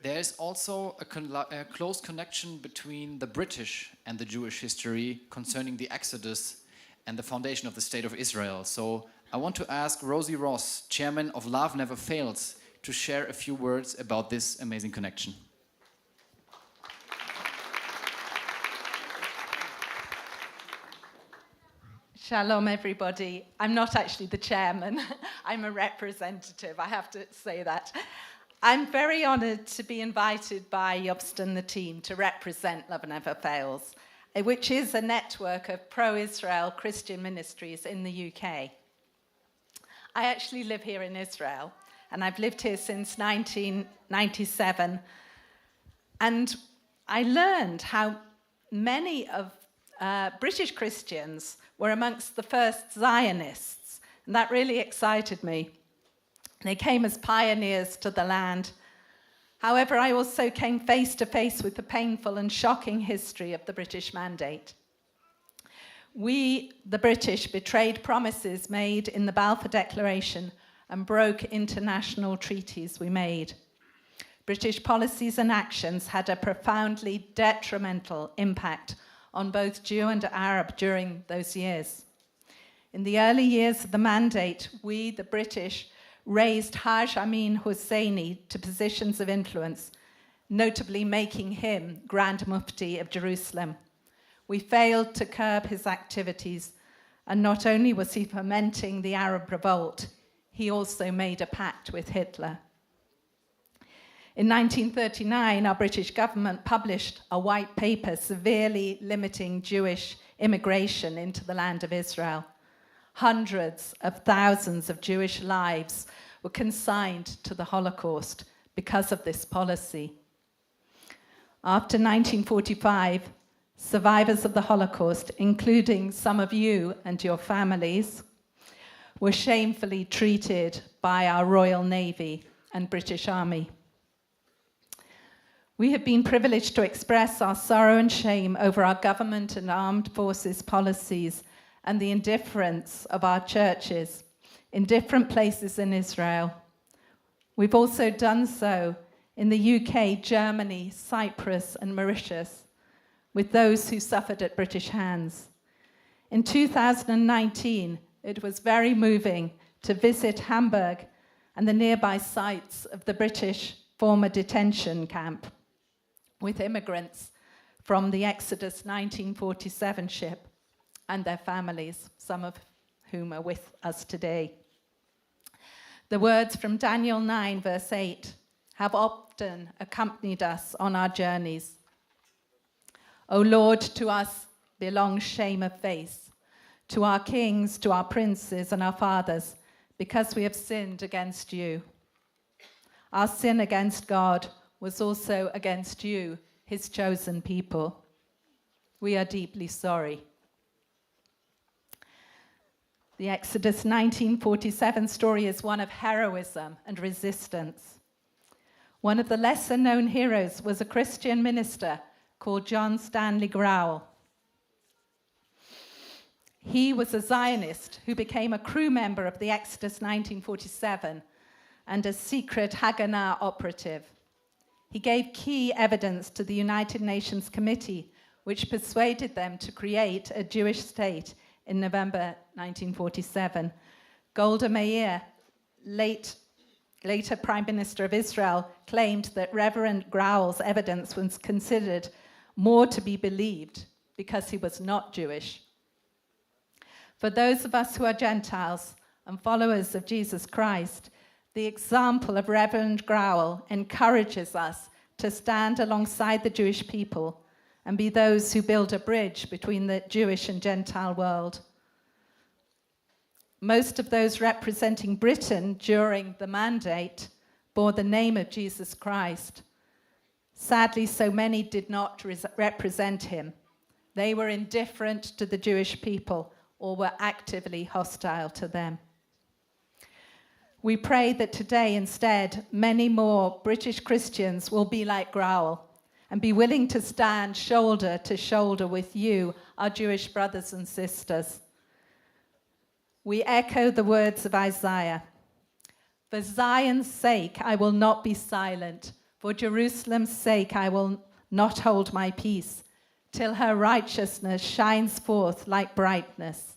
Speaker 7: there is also a close connection between the British and the Jewish history concerning the Exodus and the foundation of the State of Israel. So I want to ask Rosie Ross, chairman of Love Never Fails, to share a few words about this amazing connection.
Speaker 11: Shalom, everybody. I'm not actually the chairman. I'm a representative. I have to say that. I'm very honoured to be invited by Jobst and the team to represent Love Never Fails, which is a network of pro-Israel Christian ministries in the UK. I actually live here in Israel, and I've lived here since 1997. And I learned how many of British Christians were amongst the first Zionists, and that really excited me. They came as pioneers to the land. However, I also came face to face with the painful and shocking history of the British Mandate. We, the British, betrayed promises made in the Balfour Declaration and broke international treaties we made. British policies and actions had a profoundly detrimental impact on both Jew and Arab during those years. In the early years of the Mandate, we, the British, raised Haj Amin Husseini to positions of influence, notably making him Grand Mufti of Jerusalem. We failed to curb his activities, and not only was he fomenting the Arab revolt, he also made a pact with Hitler. In 1939, our British government published a white paper severely limiting Jewish immigration into the land of Israel. Hundreds of thousands of Jewish lives were consigned to the Holocaust because of this policy. After 1945, survivors of the Holocaust, including some of you and your families, were shamefully treated by our Royal Navy and British Army. We have been privileged to express our sorrow and shame over our government and armed forces policies and the indifference of our churches in different places in Israel. We've also done so in the UK, Germany, Cyprus, and Mauritius, with those who suffered at British hands. In 2019, it was very moving to visit Hamburg and the nearby sites of the British former detention camp with immigrants from the Exodus 1947 ship and their families, some of whom are with us today. The words from Daniel 9, verse 8, have often accompanied us on our journeys. O Lord, to us belongs shame of face, to our kings, to our princes and our fathers, because we have sinned against you. Our sin against God was also against you, his chosen people. We are deeply sorry. The Exodus 1947 story is one of heroism and resistance. One of the lesser-known heroes was a Christian minister called John Stanley Grauel. He was a Zionist who became a crew member of the Exodus 1947 and a secret Haganah operative. He gave key evidence to the United Nations Committee, which persuaded them to create a Jewish state in November 1947. Golda Meir, later Prime Minister of Israel, claimed that Reverend Grauel's evidence was considered more to be believed because he was not Jewish. For those of us who are Gentiles and followers of Jesus Christ, the example of Reverend Grauel encourages us to stand alongside the Jewish people and be those who build a bridge between the Jewish and Gentile world. Most of those representing Britain during the Mandate bore the name of Jesus Christ. Sadly, so many did not represent him. They were indifferent to the Jewish people or were actively hostile to them. We pray that today, instead, many more British Christians will be like Grauel and be willing to stand shoulder to shoulder with you, our Jewish brothers and sisters. We echo the words of Isaiah. For Zion's sake, I will not be silent. For Jerusalem's sake, I will not hold my peace, till her righteousness shines forth like brightness,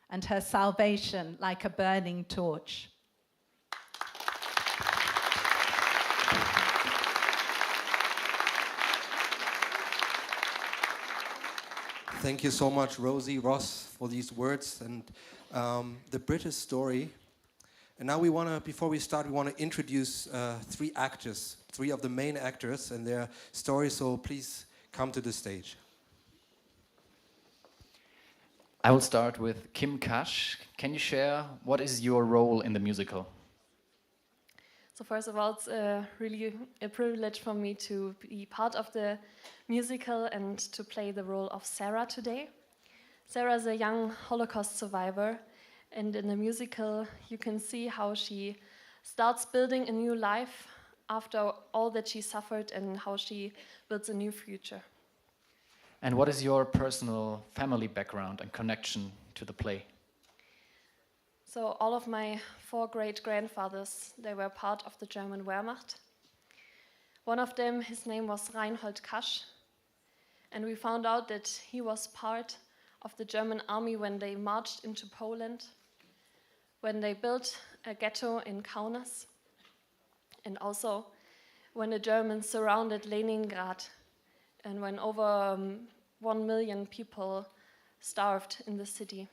Speaker 11: and her salvation like a burning torch.
Speaker 8: Thank you so much, Rosie, Ross, for these words and the British story. And now before we start, we want to introduce three actors, three of the main actors and their stories. So please come to the stage.
Speaker 7: I will start with Kim Kash. Can you share what is your role in the musical?
Speaker 12: So first of all, it's really a privilege for me to be part of the musical and to play the role of Sarah today. Sarah is a young Holocaust survivor, and in the musical you can see how she starts building a new life after all that she suffered and how she builds a new future.
Speaker 7: And what is your personal family background and connection to the play?
Speaker 12: So all of my 4 great-grandfathers, they were part of the German Wehrmacht. One of them, his name was Reinhold Kasch, and we found out that he was part of the German army when they marched into Poland, when they built a ghetto in Kaunas, and also when the Germans surrounded Leningrad, and when over 1 million people starved in the city.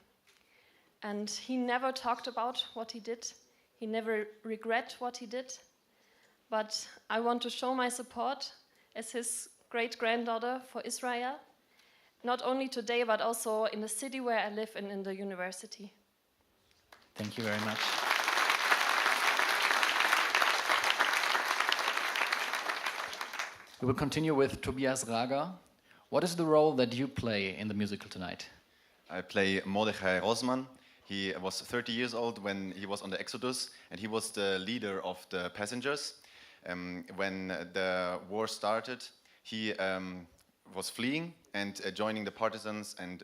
Speaker 12: And he never talked about what he did. He never regret what he did. But I want to show my support as his great-granddaughter for Israel, not only today, but also in the city where I live and in the university.
Speaker 7: Thank you very much. We will continue with Tobias Rager. What is the role that you play in the musical tonight?
Speaker 13: I play Mordechai Rosman. He was 30 years old when he was on the Exodus, and he was the leader of the passengers. When the war started, he was fleeing and joining the partisans and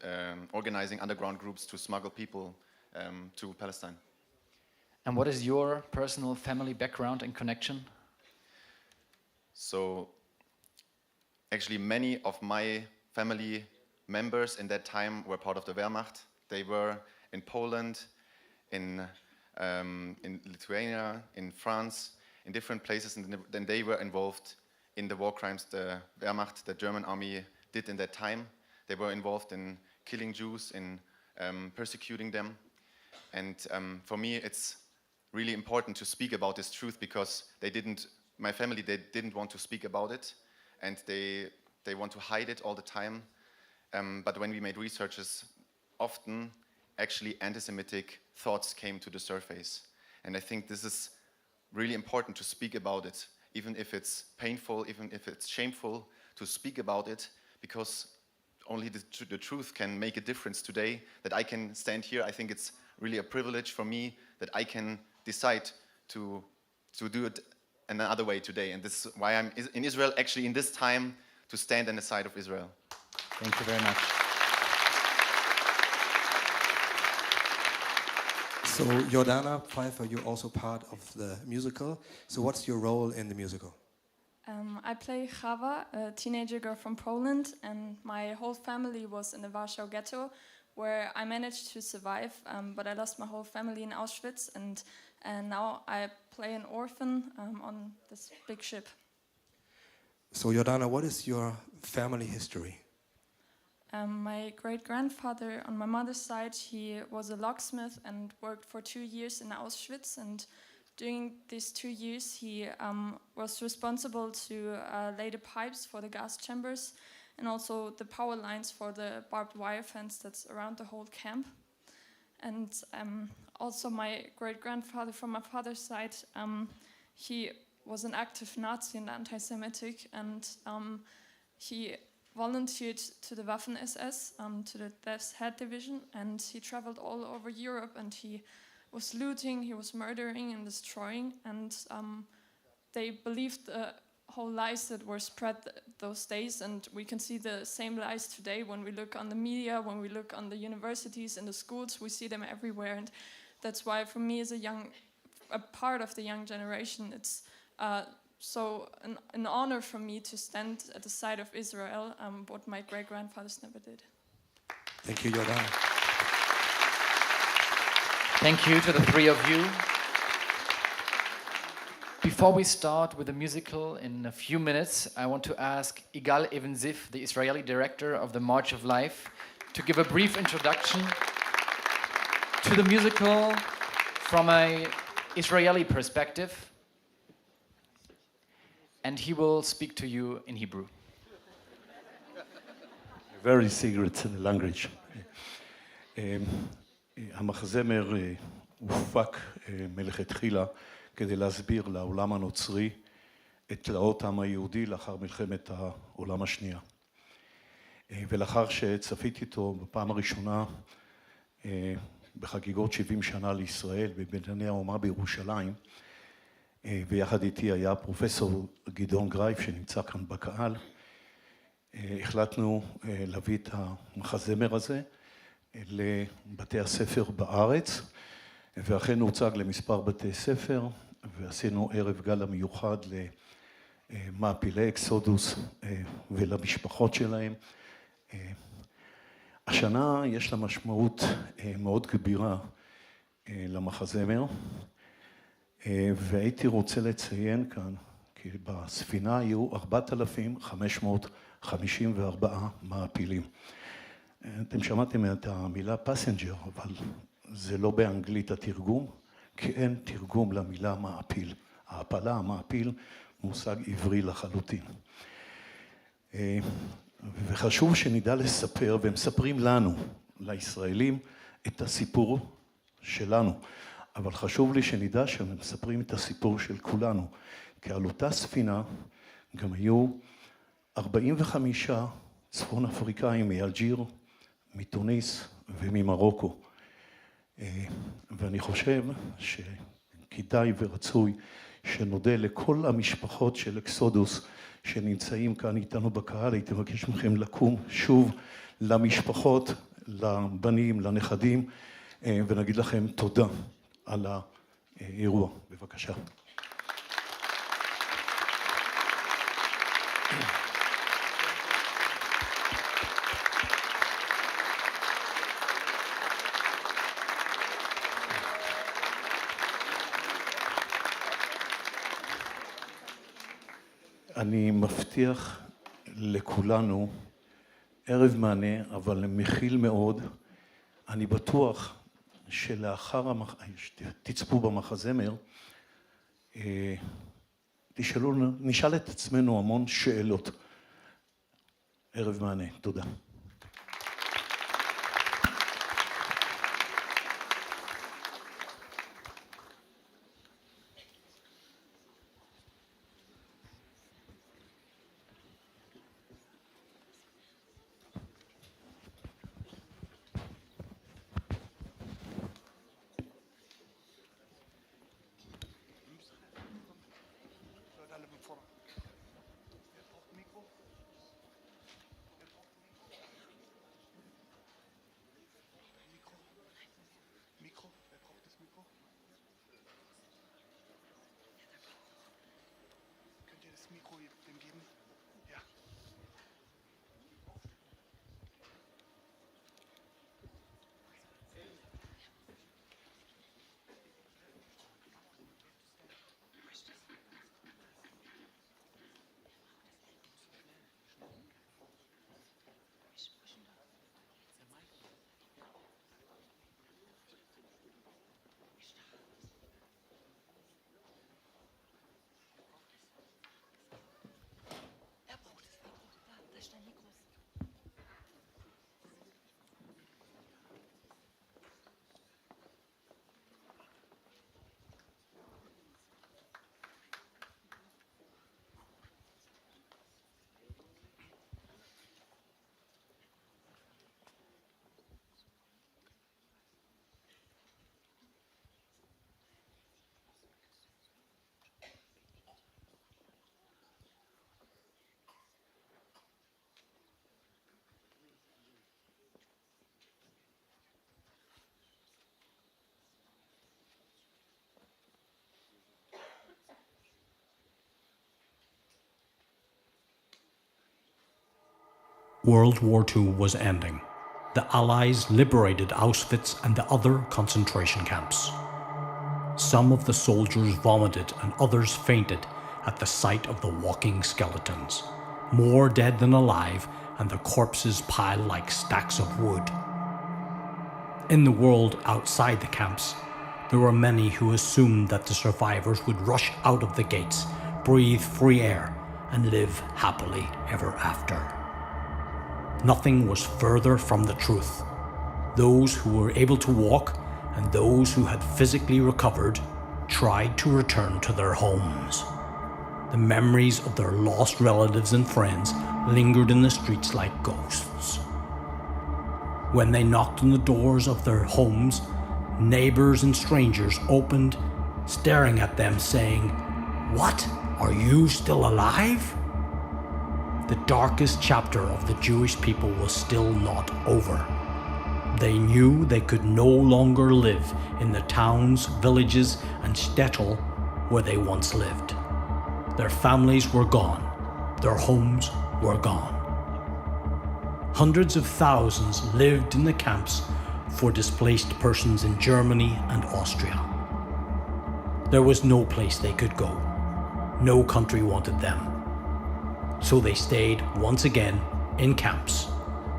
Speaker 13: organizing underground groups to smuggle people to Palestine.
Speaker 7: And what is your personal family background and connection?
Speaker 13: So, actually, many of my family members in that time were part of the Wehrmacht. They were in Poland, in Lithuania, in France, in different places, and then they were involved in the war crimes the Wehrmacht, the German army, did in that time. They were involved in killing Jews, in persecuting them. And for me, it's really important to speak about this truth because my family, they didn't want to speak about it, and they want to hide it all the time. But when we made researches, often actually anti-Semitic thoughts came to the surface. And I think this is really important to speak about it, even if it's painful, even if it's shameful, to speak about it, because only the truth can make a difference today. That I can stand here, I think it's really a privilege for me that I can decide to do it another way today. And this is why I'm in Israel, actually in this time, to stand on the side of Israel.
Speaker 7: Thank you very much.
Speaker 8: So Jordana Pfeiffer, you're also part of the musical. So what's your role in the musical?
Speaker 14: I play Chava, a teenager girl from Poland, and my whole family was in the Warsaw ghetto, where I managed to survive, but I lost my whole family in Auschwitz, and now I play an orphan on this big ship.
Speaker 8: So Jordana, what is your family history?
Speaker 14: My great-grandfather on my mother's side, he was a locksmith and worked for 2 years in Auschwitz, and during these 2 years he was responsible to lay the pipes for the gas chambers and also the power lines for the barbed wire fence that's around the whole camp. And also my great-grandfather from my father's side, he was an active Nazi and anti-Semitic, and he volunteered to the Waffen-SS, to the Death's Head Division, and he traveled all over Europe, and he was looting, he was murdering and destroying, and they believed the whole lies that were spread those days, and we can see the same lies today when we look on the media, when we look on the universities and the schools, we see them everywhere. And that's why for me as a part of the young generation, it's so an honor for me to stand at the side of Israel, what my great-grandfathers never did.
Speaker 8: Thank you, Jordan.
Speaker 7: Thank you to the three of you. Before we start with the musical in a few minutes, I want to ask Igal Even-Ziv, the Israeli director of the March of Life, to give a brief introduction to the musical from an Israeli perspective. And he will speak to you in Hebrew.
Speaker 15: Very secret language. המחזמר הופק מלכתחילה כדי להסביר לעולם הנוצרי את תלאות העם היהודי לאחר מלחמת העולם השנייה. ולאחר שצפיתי איתו בפעם הראשונה בחגיגות 70 שנה לישראל בבנייני האומה בירושלים, ויחד איתי היה פרופסור גדעון גרייף שנמצא כאן בקהל, החלטנו להביא את המחזמר הזה לבתי הספר בארץ, ואכן הוצג למספר בתי ספר, ועשינו ערב גלה מיוחד למעפילי אקסודוס ולמשפחות שלהם. השנה יש לה משמעות מאוד כבירה למחזמר, והייתי רוצה לציין כאן, כי בספינה היו 4,554 מעפילים. אתם שמעתם את המילה פסנג'ר, אבל זה לא באנגלית התרגום, כי אין תרגום למילה מעפיל. ההעפלה, המעפיל, מושג עברי לחלוטין. וחשוב שנדע לספר, והם מספרים לנו, לישראלים, את הסיפור שלנו. אבל חשוב לי שנדע שהם מספרים את הסיפור של כולנו. כי על אותה ספינה גם היו 45 צפון אפריקאים מאלג'יר, מתוניס וממרוקו. ואני חושב שכדאי ורצוי שנודה לכל המשפחות של אקסודוס שנמצאים כאן איתנו בקהל. הייתי מבקש מכם לקום שוב למשפחות, לבנים, לנכדים, ונגיד לכם תודה על האירוע. בבקשה. אני מבטיח לכולנו ערב מענה, אבל מכיל מאוד. אני בטוח שלאחר תצפו במחזמר, נשאל את עצמנו המון שאלות. ערב מענה. תודה.
Speaker 5: World War II was ending. The Allies liberated Auschwitz and the other concentration camps. Some of the soldiers vomited and others fainted at the sight of the walking skeletons, more dead than alive, and the corpses piled like stacks of wood. In the world outside the camps, there were many who assumed that the survivors would rush out of the gates, breathe free air, and live happily ever after. Nothing was further from the truth. Those who were able to walk and those who had physically recovered tried to return to their homes. The memories of their lost relatives and friends lingered in the streets like ghosts. When they knocked on the doors of their homes, neighbors and strangers opened, staring at them saying, "What? Are you still alive?" The darkest chapter of the Jewish people was still not over. They knew they could no longer live in the towns, villages, and shtetl where they once lived. Their families were gone. Their homes were gone. Hundreds of thousands lived in the camps for displaced persons in Germany and Austria. There was no place they could go. No country wanted them. So they stayed once again in camps,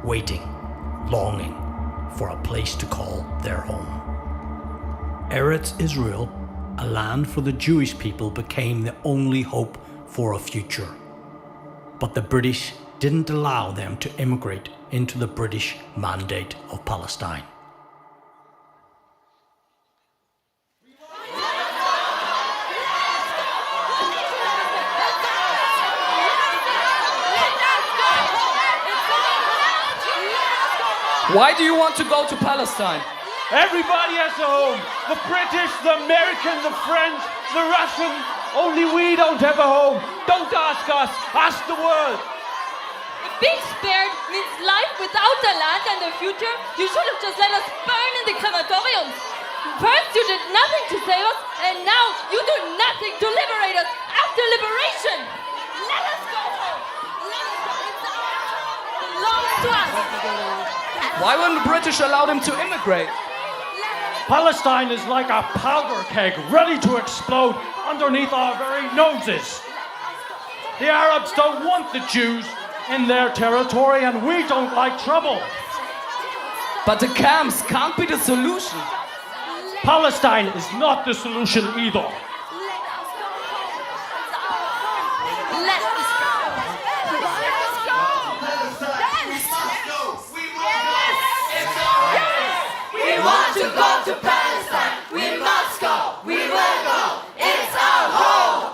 Speaker 5: waiting, longing for a place to call their home. Eretz Israel, a land for the Jewish people, became the only hope for a future. But the British didn't allow them to immigrate into the British Mandate of Palestine.
Speaker 7: Why do you want to go to Palestine?
Speaker 9: Everybody has a home. The British, the Americans, the French, the Russians. Only we don't have a home. Don't ask us. Ask the world.
Speaker 6: If being spared means life without the land and the future, you should have just let us burn in the crematoriums. First you did nothing to save us, and now you do nothing to liberate us after liberation. Let us go home. Let us go. It's our home. It belongs to us.
Speaker 7: Why wouldn't the British allow them to immigrate?
Speaker 9: Palestine is like a powder keg ready to explode underneath our very noses. The Arabs don't want the Jews in their territory, and we don't like trouble.
Speaker 7: But the camps can't be the solution.
Speaker 9: Palestine is not the solution either.
Speaker 6: We want to go to Palestine. We must go. We will go. It's our home.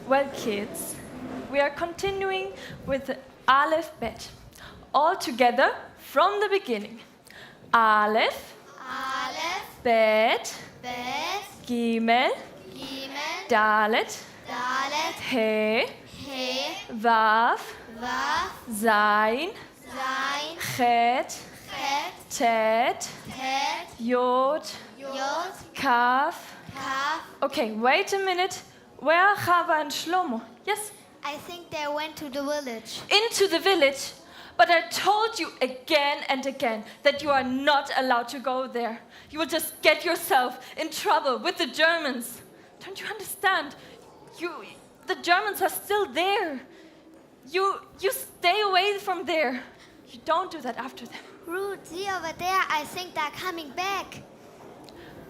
Speaker 12: Well, kids, we are continuing with the Aleph Bet. All together from the beginning. Aleph,
Speaker 16: Aleph,
Speaker 12: Bet,
Speaker 16: Bet,
Speaker 12: Gimel,
Speaker 16: Gimel,
Speaker 12: Dalet,
Speaker 16: Dalet,
Speaker 12: He,
Speaker 16: He,
Speaker 12: Vav,
Speaker 16: Vav,
Speaker 12: Zain,
Speaker 16: Zain,
Speaker 12: Chet,
Speaker 16: Chet,
Speaker 12: Tet,
Speaker 16: Tet,
Speaker 12: Yod,
Speaker 16: Yod,
Speaker 12: Kaf.
Speaker 16: Kaf.
Speaker 12: Okay, wait a minute. Where are Chava and Shlomo? Yes?
Speaker 16: I think they went to the village.
Speaker 12: Into the village? But I told you again and again that you are not allowed to go there. You will just get yourself in trouble with the Germans. Don't you understand? The Germans are still there. You stay away from there. You don't do that after them.
Speaker 16: Ruth, see over there. I think they're coming back.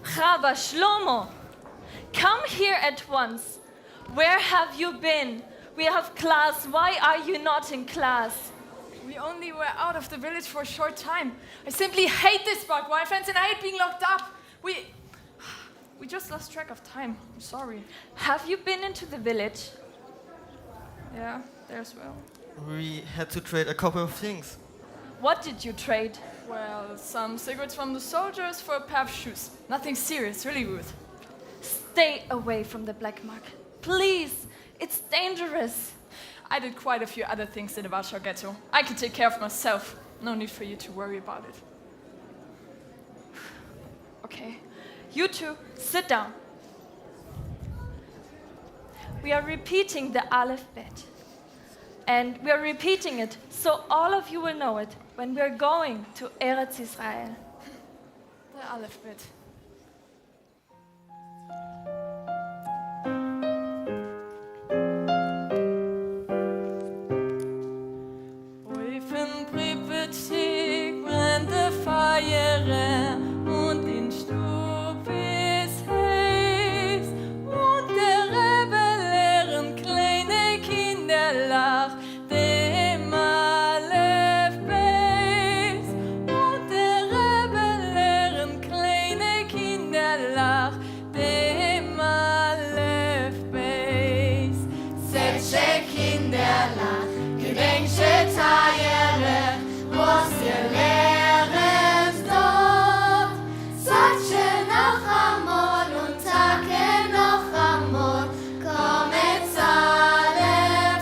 Speaker 12: Chava, Shlomo, come here at once. Where have you been? We have class. Why are you not in class?
Speaker 17: We only were out of the village for a short time. I simply hate this barbarian fence and I hate being locked up. We just lost track of time. I'm sorry.
Speaker 12: Have you been into the village?
Speaker 17: Yeah, there as well.
Speaker 18: We had to trade a couple of things.
Speaker 6: What did you trade?
Speaker 17: Well, some cigarettes from the soldiers for a pair of shoes. Nothing serious, really, Ruth.
Speaker 6: Stay away from the black market. Please, it's dangerous.
Speaker 17: I did quite a few other things in the Warsaw ghetto. I can take care of myself. No need for you to worry about it.
Speaker 6: Okay, you two, sit down. We are repeating the alphabet. And we are repeating it so all of you will know it when we are going to Eretz Israel.
Speaker 17: The alphabet.
Speaker 18: Öfen Prippetig brennt der Feuer und in Stub ist heiß und der Rebellen kleine Kinder lacht dem Aleph Beis und der Rebellen kleine Kinder lacht dem Aleph Beis. Setsche Kinder lacht, gedenkche Teiere, was ihr lehret dort. Satsche noch amol und Tage noch amol, kommet alle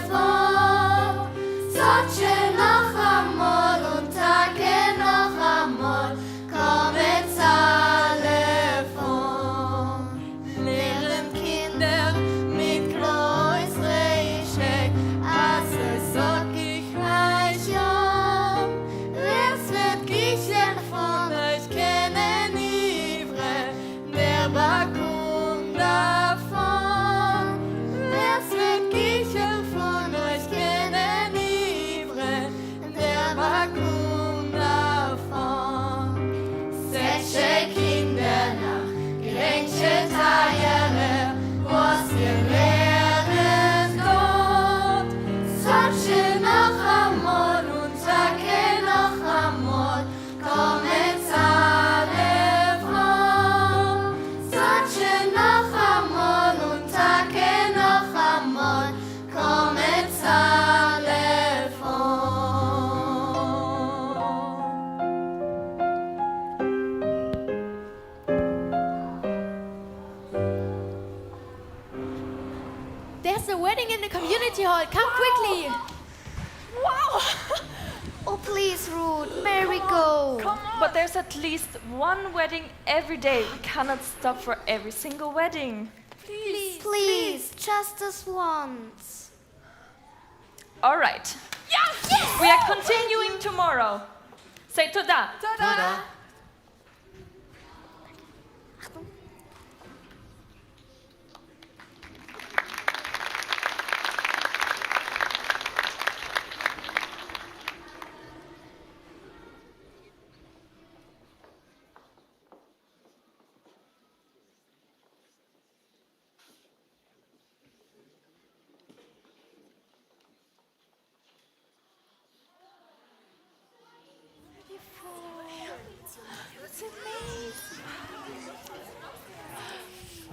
Speaker 18: fort. Satsche noch amol und Tage noch amol, kommet alle fort. Lehren Kinder mit größere Schreck, als es sag ich euch ja. Wer's wird Gichen von euch kennen, Ivre, der Bakum davon. Wer's wird Gichen von euch kennen, Ivre, der Bakum davon. Setsche Kinder nach, gedenkche Teiere, was ihr lehret dort. Satsche noch amol und Tage noch amol, kommet alle fort. Satsche noch amol und Tage noch amol, kommet alle
Speaker 16: There's a wedding in the community hall. Come quickly.
Speaker 6: Wow!
Speaker 16: Oh, please, Ruth. May we go?
Speaker 6: But there's at least one wedding every day. We cannot stop for every single wedding.
Speaker 16: Please, just this once.
Speaker 6: All right.
Speaker 16: Yes!
Speaker 6: We are continuing tomorrow. Say toda.
Speaker 16: Toda.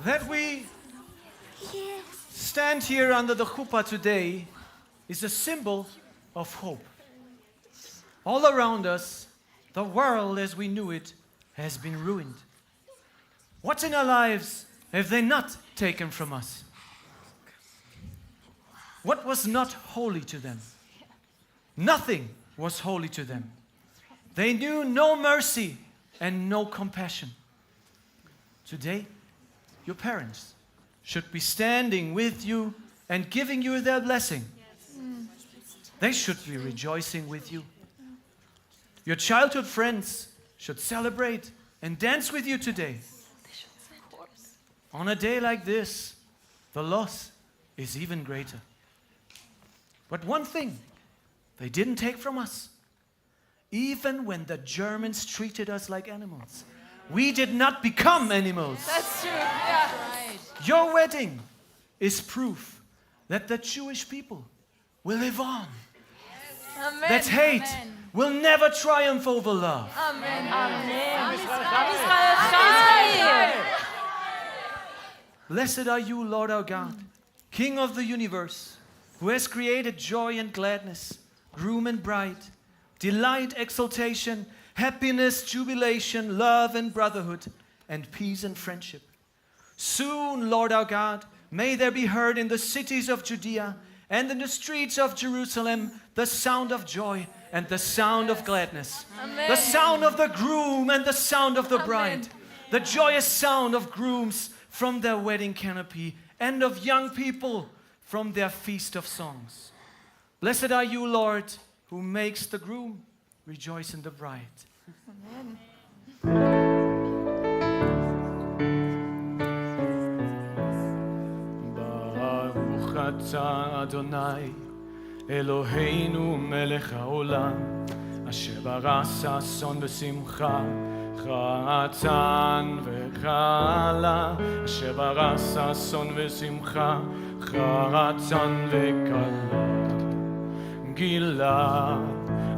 Speaker 19: That we stand here under the chuppah today is a symbol of hope. All around us, the world as we knew it has been ruined. What's in our lives have they not taken from us? What was not holy to them? Nothing was holy to them. They knew no mercy and no compassion. Today, your parents should be standing with you and giving you their blessing. They should be rejoicing with you. Your childhood friends should celebrate and dance with you today. On a day like this, the loss is even greater. But one thing they didn't take from us. Even when the Germans treated us like animals, we did not become animals.
Speaker 17: That's true, yeah.
Speaker 19: Your wedding is proof that the Jewish people will live on.
Speaker 17: Amen.
Speaker 19: That hate will never triumph over love.
Speaker 17: Amen.
Speaker 6: Amen.
Speaker 19: Blessed are you, Lord our God, King of the universe, who has created joy and gladness, groom and bride, delight, exultation, happiness, jubilation, love and brotherhood, and peace and friendship. Soon, Lord our God, may there be heard in the cities of Judea and in the streets of Jerusalem the sound of joy and the sound of gladness,
Speaker 17: Amen.
Speaker 19: the sound of the groom and the sound of the bride, the joyous sound of grooms from their wedding canopy and of young people from their feast of songs. Blessed are you, Lord, who makes the groom rejoice in the bride.
Speaker 17: Amen.
Speaker 19: Baruch atah Adonai, Eloheinu melech haolam, asher bara sasson v'simcha, חתן וכלה, אשר ברא ששון ושמחה, חתן וכלה. גילה,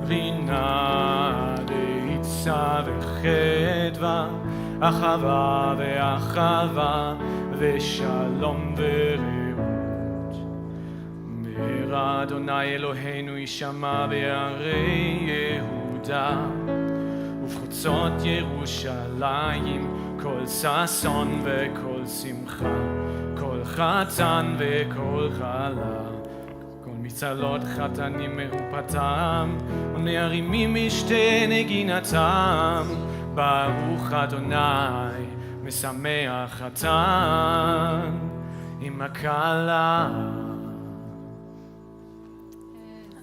Speaker 19: רינה, דעיצה וחדווה, אחווה ואחווה, ושלום ורעות. מהרה אדוני אלוהינו יישמע בערי יהודה, ובחוצות ירושלים, כל ששון וכל שמחה, כל חתן וכל כלה. כל מצלות חתנים מרופתם, ונערימים משתה נגינתם. ברוך אדוני, משמח חתן עם הכלה.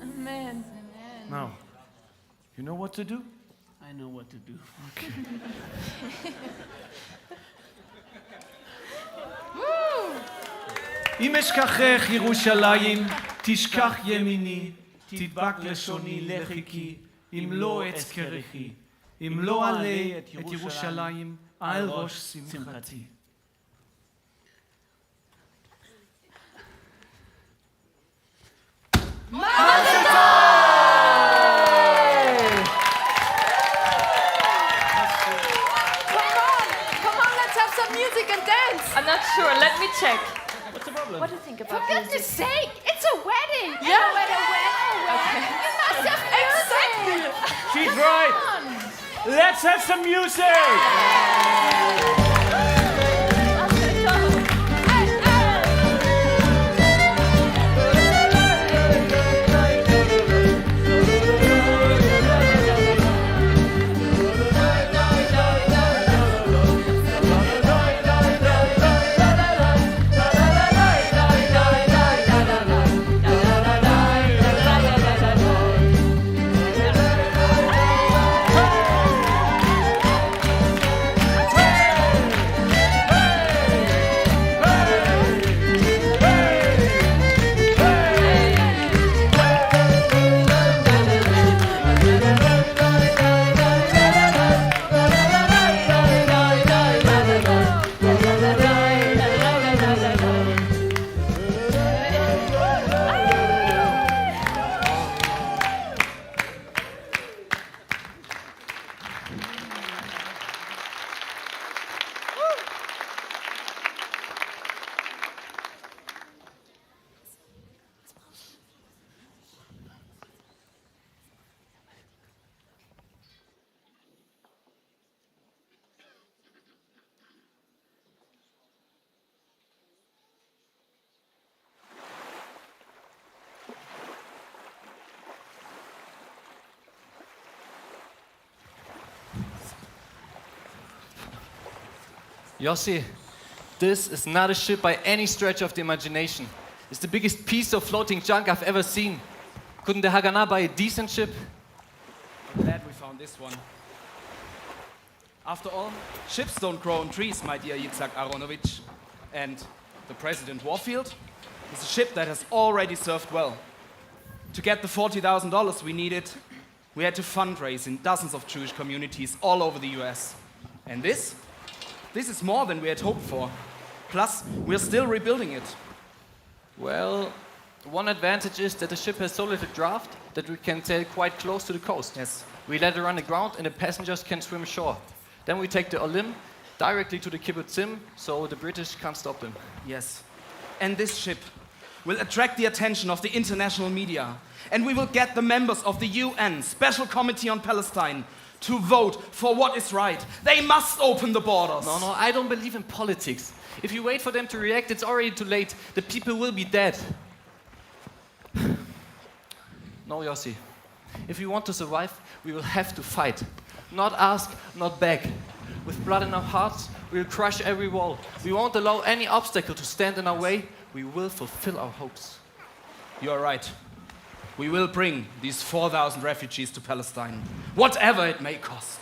Speaker 17: Amen.
Speaker 19: Now, you know what to do?
Speaker 3: I know what to do.
Speaker 19: Okay. אם אשכחך ירושלים, תשכח ימיני, תדבק לשוני לחיקי, אם לא אזכרכי, אם לא עלה את ירושלים על ראש שמחתי.
Speaker 6: I'm not sure. Let me check.
Speaker 3: What's the problem?
Speaker 6: What do you think about
Speaker 16: For goodness
Speaker 6: music?
Speaker 16: sake, it's a wedding.
Speaker 6: Yeah.
Speaker 16: Okay. You must have music.
Speaker 9: She's right. Let's have some music.
Speaker 20: Yossi, this is not a ship by any stretch of the imagination. It's the biggest piece of floating junk I've ever seen. Couldn't the Haganah buy a decent ship?
Speaker 21: I'm glad we found this one. After all, ships don't grow on trees, my dear Yitzhak Aronovich. And the President Warfield is a ship that has already served well. To get the $40,000 we needed, we had to fundraise in dozens of Jewish communities all over the US. And this is more than we had hoped for. Plus, we're still rebuilding it.
Speaker 20: Well, one advantage is that the ship has so little draft that we can sail quite close to the coast.
Speaker 21: Yes.
Speaker 20: We let it run aground and the passengers can swim ashore. Then we take the Olim directly to the kibbutzim so the British can't stop them.
Speaker 21: Yes. And this ship will attract the attention of the international media. And we will get the members of the UN Special Committee on Palestine to vote for what is right. They must open the borders.
Speaker 20: No, I don't believe in politics. If you wait for them to react, it's already too late. The people will be dead. No, Yossi. If we want to survive, we will have to fight. Not ask, not beg. With blood in our hearts, we will crush every wall. We won't allow any obstacle to stand in our way. We will fulfill our hopes.
Speaker 21: You are right. We will bring these 4,000 refugees to Palestine, whatever it may cost.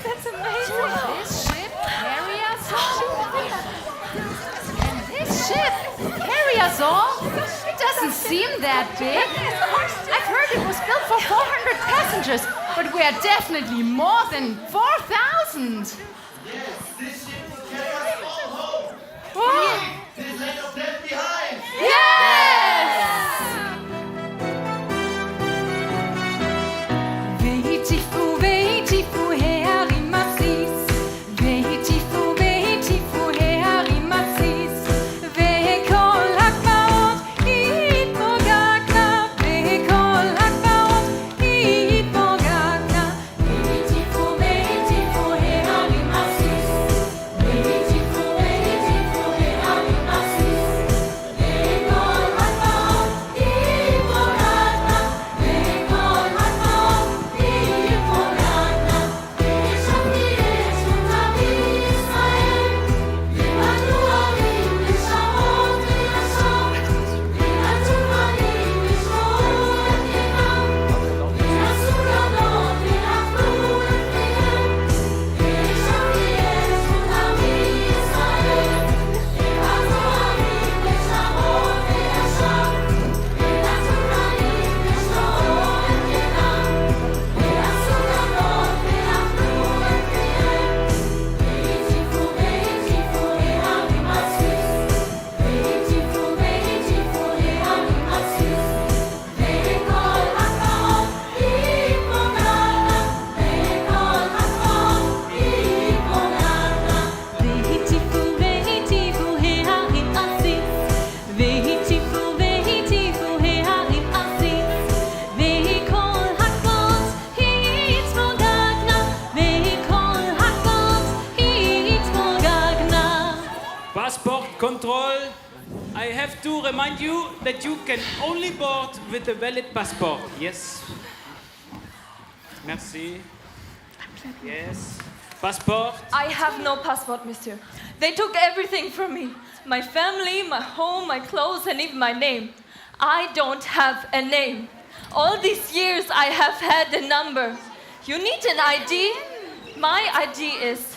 Speaker 18: That's amazing. This ship carry us all. And this ship carry us all? It doesn't seem that big. I've heard it was built for 400 passengers, but we are definitely more than 4,000.
Speaker 4: Yes, this ship will carry us all home.
Speaker 18: Wow.
Speaker 4: This land of left behind.
Speaker 18: Yes!
Speaker 22: Control. I have to remind you that you can only board with a valid passport. Yes. Merci. Yes. Passport.
Speaker 6: I have no passport, monsieur. They took everything from me. My family, my home, my clothes, and even my name. I don't have a name. All these years I have had a number. You need an ID? My ID is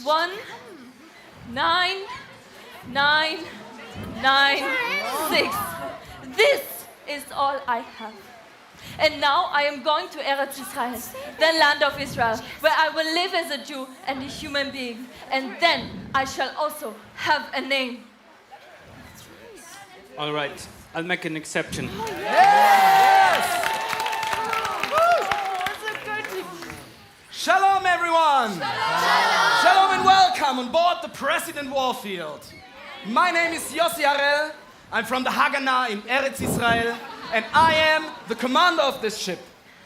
Speaker 6: 19996. This is all I have. And now I am going to Eretz Israel, the land of Israel, where I will live as a Jew and a human being. And then I shall also have a name.
Speaker 22: All right, I'll make an exception.
Speaker 21: Yes! Shalom, everyone! Shalom and welcome on board the President Warfield. My name is Yossi Harel. I'm from the Haganah in Eretz Israel, and I am the commander of this ship.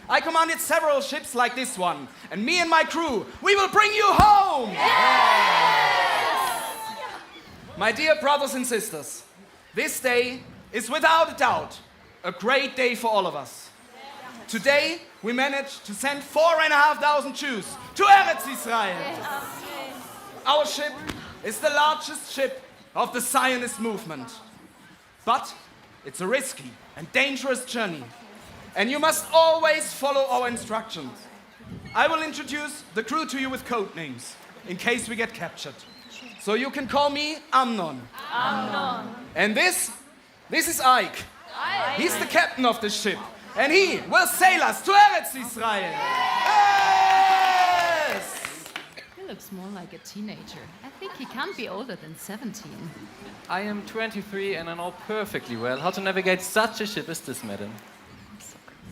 Speaker 21: I commanded several ships like this one, and me and my crew, we will bring you home! Yes! My dear brothers and sisters, this day is without a doubt a great day for all of us. Today, we managed to send 4,500 Jews to Eretz Israel. Our ship is the largest ship of the Zionist movement. But it's a risky and dangerous journey, and you must always follow our instructions. I will introduce the crew to you with code names, in case we get captured. So you can call me Amnon.
Speaker 6: Amnon.
Speaker 21: And this is Ike. He's the captain of the ship, and he will sail us to Eretz Israel. Yes!
Speaker 18: looks more like a teenager. I think he can't be older than 17.
Speaker 20: I am 23 and I know perfectly well how to navigate such a ship as this, madam.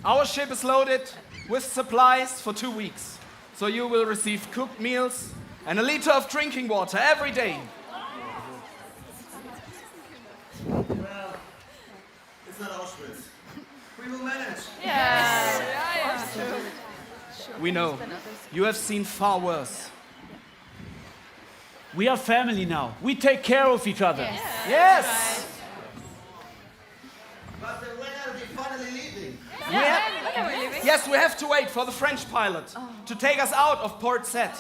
Speaker 21: Our ship is loaded with supplies for 2 weeks. So you will receive cooked meals and a liter of drinking water every day.
Speaker 4: Well, it's not Auschwitz. We will manage.
Speaker 21: We know. You have seen far worse.
Speaker 22: We are family now. We take care of each other.
Speaker 21: Yes!
Speaker 4: But when are we finally leaving?
Speaker 21: Yes, we have to wait for the French pilot to take us out of Port Said.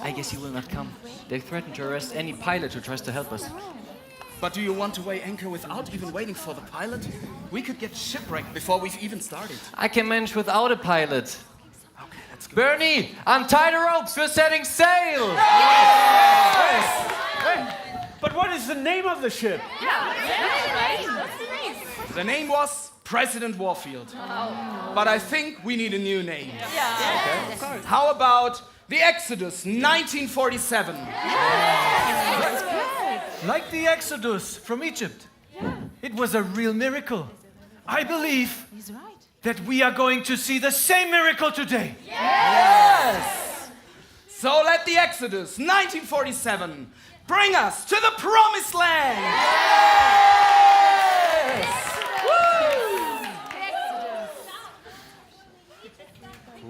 Speaker 20: I guess he will not come. They threaten to arrest any pilot who tries to help us.
Speaker 21: But do you want to weigh anchor without even waiting for the pilot? We could get shipwrecked before we've even started.
Speaker 20: I can manage without a pilot. Okay, let's go. Bernie, untie the ropes, we're setting sail!
Speaker 22: Yes! But what is the name of the ship?
Speaker 21: The name was President Warfield. But I think we need a new name. Okay. How about the Exodus 1947?
Speaker 19: Like the Exodus from Egypt. It was a real miracle. I believe that we are going to see the same miracle today.
Speaker 21: Yes! So let the Exodus 1947 bring us to the Promised Land! Yes!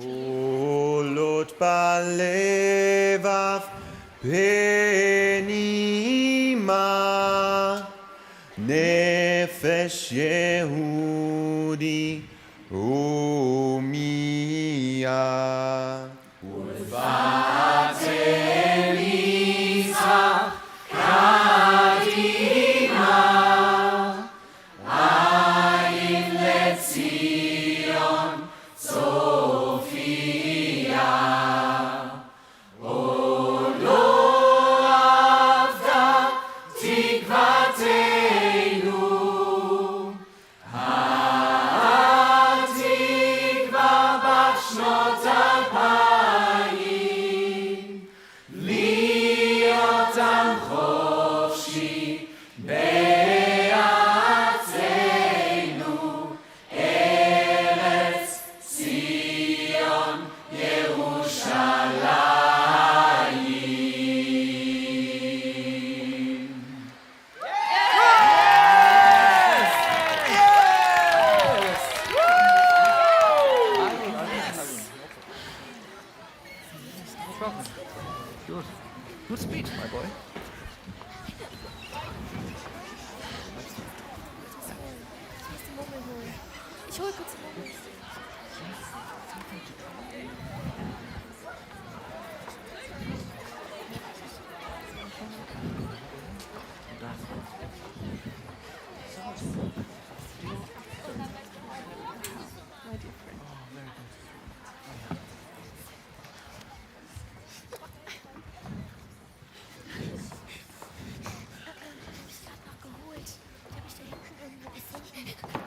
Speaker 1: Ulot balevav penima nefesh Yehudi umiyah ulvatem Yitzhak kadima ayin letzion Sophia Olo avda tikvateinu Hatikva bat shnot alpayim Liot am chofshi be'atzenu Eretz Zion Yerushalayim.
Speaker 20: No problem. Good. Good speech, my boy.
Speaker 12: Ich hol kurz den Murmel.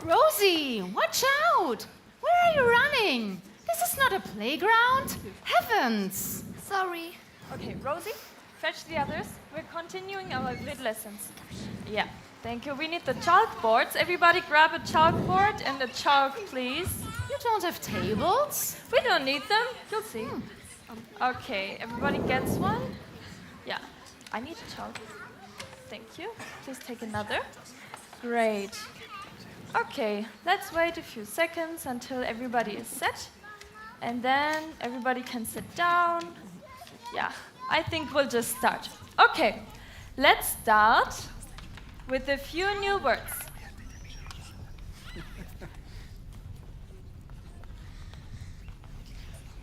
Speaker 18: Rosie, watch out! Where are you running? This is not a playground. Heavens!
Speaker 16: Sorry.
Speaker 12: Okay, Rosie, fetch the others. We're continuing our grid lessons. Yeah, thank you. We need the chalkboards. Everybody grab a chalkboard and a chalk, please.
Speaker 18: You don't have tables?
Speaker 12: We don't need them. You'll see. Okay, everybody gets one? Yeah, I need a chalk. Thank you. Please take another. Great. Okay, let's wait a few seconds until everybody is set. And then everybody can sit down. Yeah, I think we'll just start. Okay, let's start with a few new words.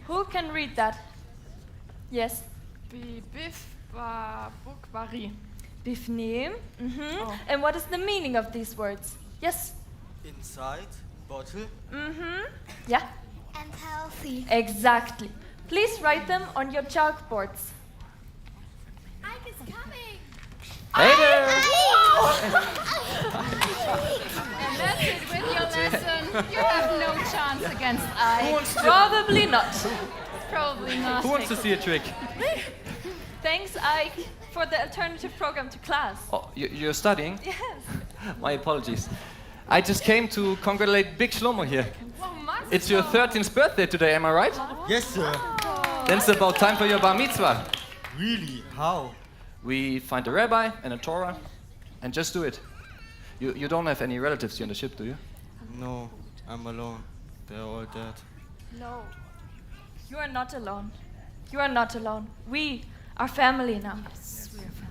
Speaker 12: Who can read that? Yes.
Speaker 17: Bifbari.
Speaker 12: Bifneem. And what is the meaning of these words? Yes.
Speaker 10: Inside, bottle.
Speaker 12: Yeah.
Speaker 16: And healthy.
Speaker 12: Exactly. Please write them on your chalkboards.
Speaker 16: Ike is coming.
Speaker 20: Hey there!
Speaker 18: And that's it with your lesson. You have no chance against I.
Speaker 12: Probably not.
Speaker 18: Probably not.
Speaker 20: Who wants to see a trick?
Speaker 6: Thanks, Ike, for the alternative program to class.
Speaker 20: Oh, you're studying?
Speaker 6: Yes.
Speaker 20: My apologies. I just came to congratulate Big Shlomo here. It's your 13th birthday today, am I right?
Speaker 10: Yes, sir.
Speaker 20: Then it's about time for your bar mitzvah.
Speaker 10: Really? How?
Speaker 20: We find a rabbi and a Torah and just do it. You don't have any relatives here on the ship, do you?
Speaker 10: No, I'm alone. They're all dead.
Speaker 6: No, you are not alone. You are not alone. We are family now.
Speaker 18: Yes, we are family.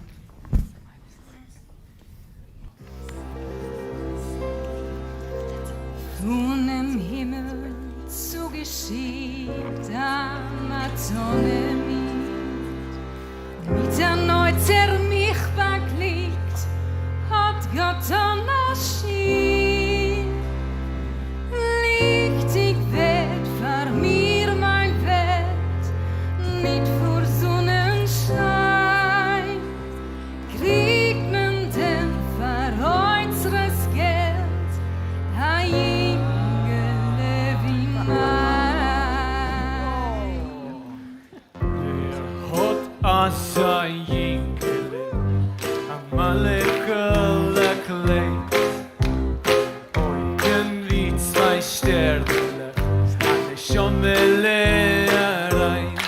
Speaker 18: Von im Himmel zu geschieht am Atonemie. Mit der Neuzer mich beglückt, hat Gott anaschied. Lichtig wird vor mir mein Welt, nicht vor Sonnenschein. Kriegt man denn verheuzeres Geld, Ingele wie mein.
Speaker 19: Hot asa yinkele, amalekele kleit. Oigen wie zwei Sterne, alle Schommele erreicht.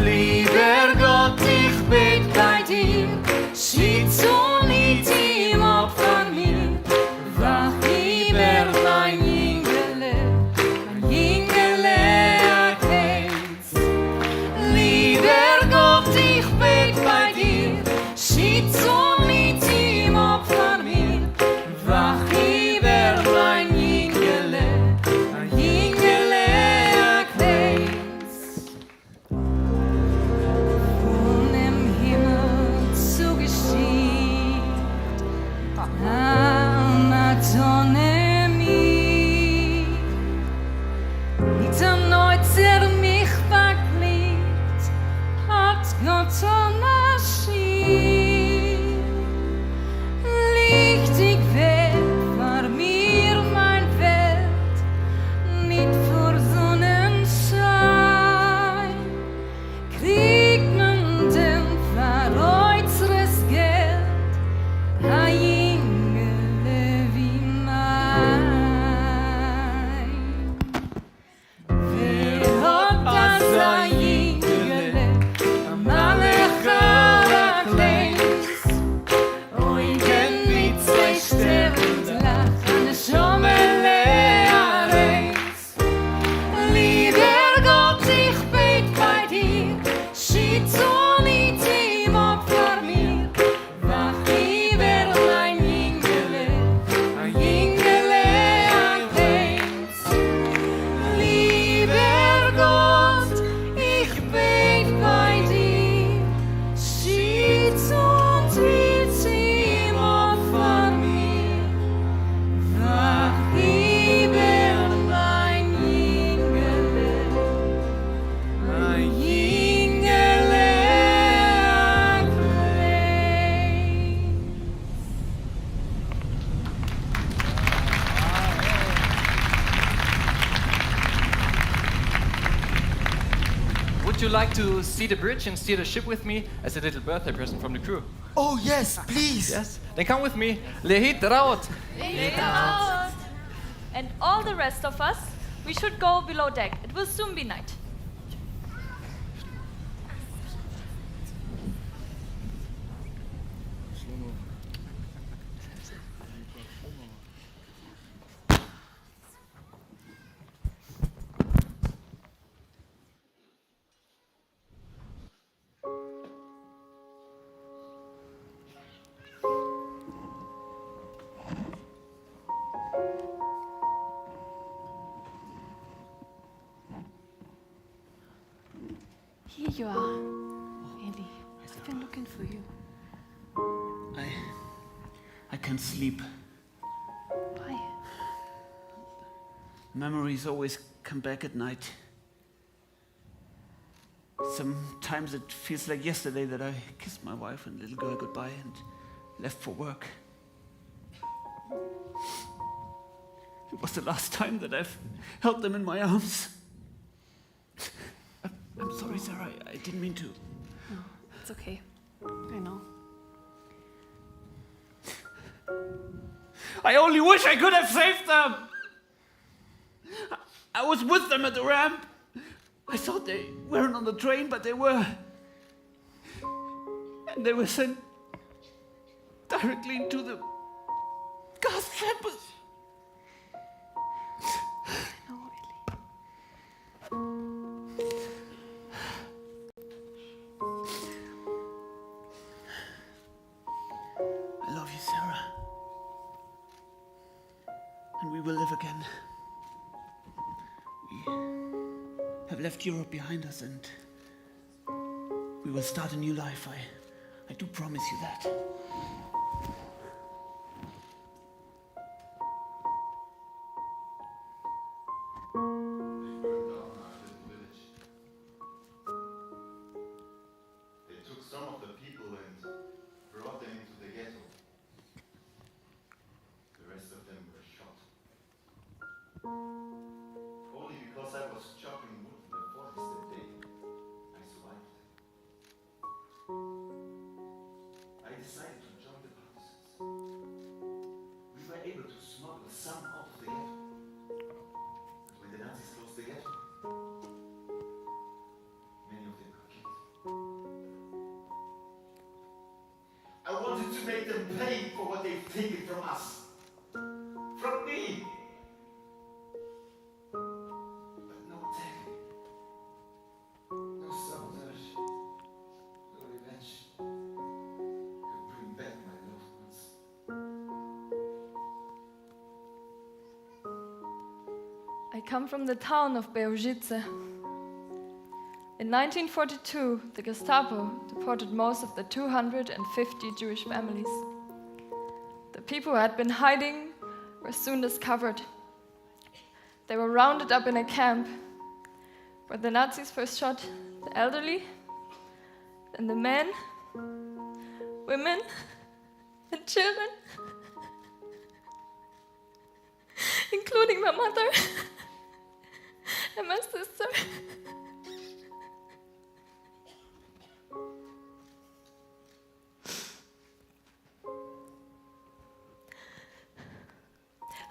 Speaker 18: Lieber Gott, ich bet bei dir, schied so nicht im Opfer mir. Wach über mein Ingele erkennt's. Lieber Gott, ich bet bei dir, schied so nicht im Opfer mir. Wach über mein Ingele erkennt's. Von dem Himmel zu geschieht, am Atonemie. Mit der Neuzer mich beglückt, hat Gott anaschied. Lichtig wird vor mir mein Welt, nicht vor Sonnenschein. Kriegt man denn verheuzeres Geld, Ingele wie mein. Wer hat das Ingele am Allerhöchsten kleins? Eugen wie zwei Sterne lachen Schommele erreicht. Lieber Gott, ich bet bei dir, schied so nicht im Opfer mir. Wach über mein Ingele erkennt's. Lieber Gott, ich bet bei dir, schied so nicht im Opfer mir. Wach über mein Ingele
Speaker 20: Would you like to see the bridge and steer the ship with me as a little birthday present from the crew?
Speaker 10: Oh, yes, please.
Speaker 20: Yes? Then come with me. Lehit raot.
Speaker 6: And all the rest of us, we should go below deck. It will soon be night.
Speaker 17: Here you are, Andy. I've been looking for you.
Speaker 2: I can't sleep.
Speaker 17: Why?
Speaker 2: Memories always come back at night. Sometimes it feels like yesterday that I kissed my wife and little girl goodbye and left for work. It was the last time that I've held them in my arms. I'm sorry, Sarah. I didn't mean to.
Speaker 12: No, it's okay. I know.
Speaker 2: I only wish I could have saved them. I was with them at the ramp. I thought they weren't on the train, but they were. And they were sent directly into the gas chambers.
Speaker 12: No,
Speaker 2: I love you, Sarah. And we will live again. We have left Europe behind us and we will start a new life. I do promise you that.
Speaker 15: They took some of the people and brought them into the ghetto. The rest of them were shot. Only because I was chopping wood in the forest that day, I survived. I decided to join the partisans. We were able to smuggle some out of the ghetto. But when the Nazis closed the ghetto, many of them got killed. I wanted to make them pay for what they've taken from us. From me. But no attack. No sabotage. No revenge. Could bring back my loved ones.
Speaker 12: I come from the town of Beojice. In 1942, the Gestapo deported most of the 250 Jewish families. The people who had been hiding were soon discovered. They were rounded up in a camp where the Nazis first shot the elderly, then the men, women, and children, including my mother and my sister.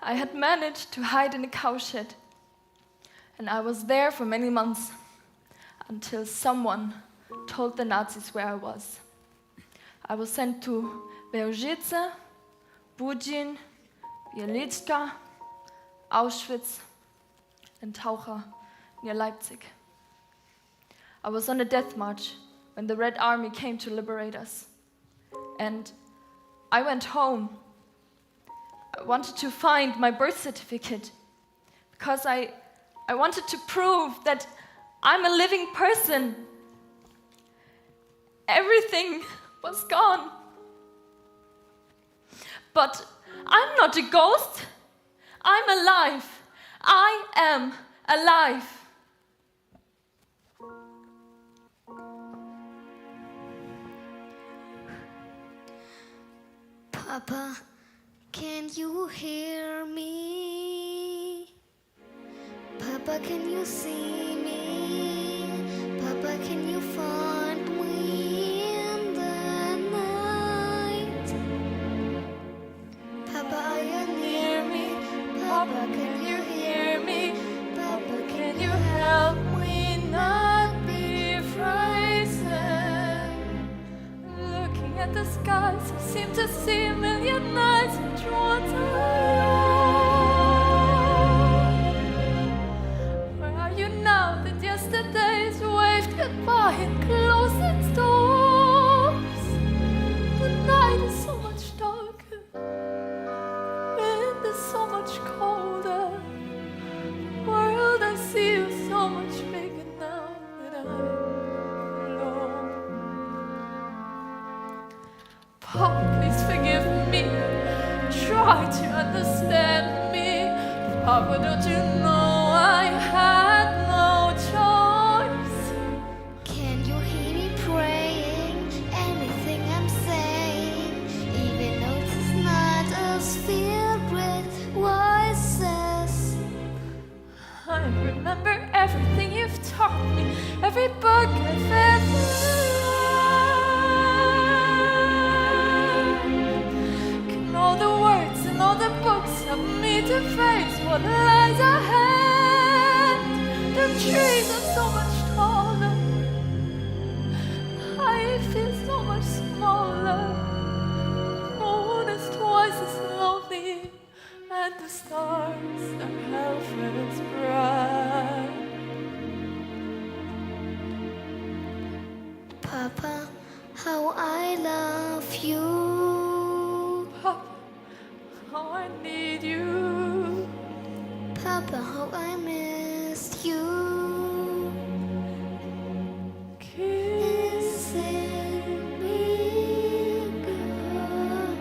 Speaker 12: I had managed to hide in a cowshed, and I was there for many months until someone told the Nazis where I was. I was sent to Beojice, Budin, Bielitska, Auschwitz, and Taucha near Leipzig. I was on a death march when the Red Army came to liberate us. And I went home. I wanted to find my birth certificate because I wanted to prove that I'm a living person. Everything was gone. But I'm not a ghost. I'm alive. I am alive.
Speaker 16: Papa, can you hear me? Papa, can you see me? Papa, can you find me in the night? Papa, are you near me? Papa, can you hear me? Papa, can you help me not be frightened?
Speaker 12: Looking at the skies, I seem to see a million nights and drawn to you. Where are you now that yesterday's waved goodbye and closed its doors? The night is so much darker, wind is so much colder. World, I see you so much bigger now that I'm alone. Papa, please forgive me. Try to understand me. Papa, don't you know I had no choice?
Speaker 16: Can you hear me praying? Anything I'm saying, even though it's not as filled with voices.
Speaker 12: I remember everything you've taught me, every book
Speaker 16: and the stars are heavens bright.
Speaker 11: Papa, how I love you.
Speaker 16: Papa, how I need you.
Speaker 11: Papa, how I missed you. Kissing me good.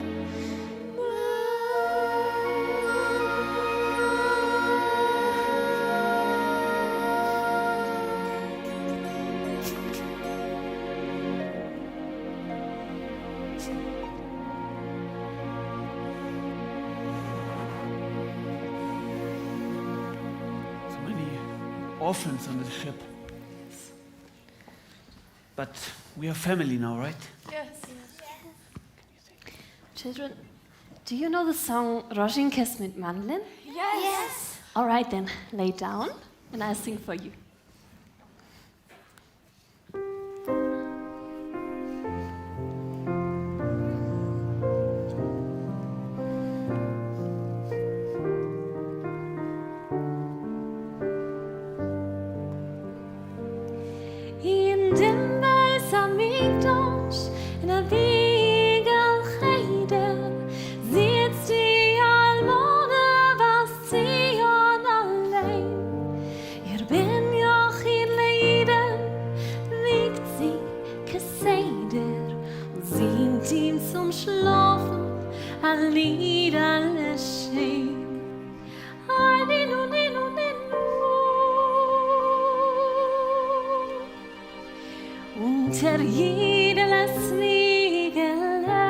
Speaker 2: So many orphans on the ship. But we are family now, right?
Speaker 17: Yes.
Speaker 12: Children, do you know the song Rožinkes mit Mandlin?
Speaker 17: Yes.
Speaker 12: All right then, lay down and I'll sing for you.
Speaker 16: In dem Beis Hamikdash, in der Wiegelheide, sitzt die Almone, was Zion allein. Ihr bin Jochid Leiden, wiegt sie Keseder und singt ihm zum Schlafen ein Lied alles schön. Ninu, ninu, ninu. Unter jedes Wiegele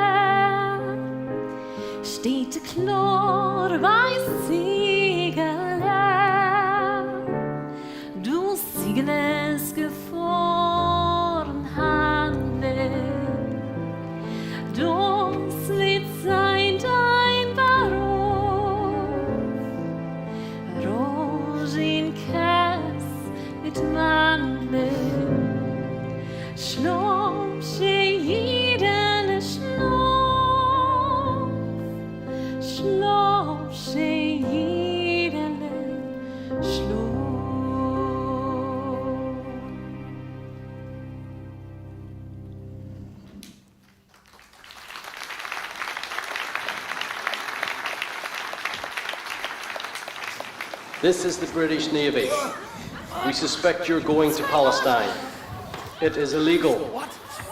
Speaker 16: steht der Chlorweiß Siegele. Du Siegeles gefroren Handel, das Lied sein dein Baron. Rožinkes mit Mandeln. Schlaf, jedele schlaf. Schlaf, jedele schlaf.
Speaker 13: This is the British Navy. We suspect you're going to Palestine. It is illegal.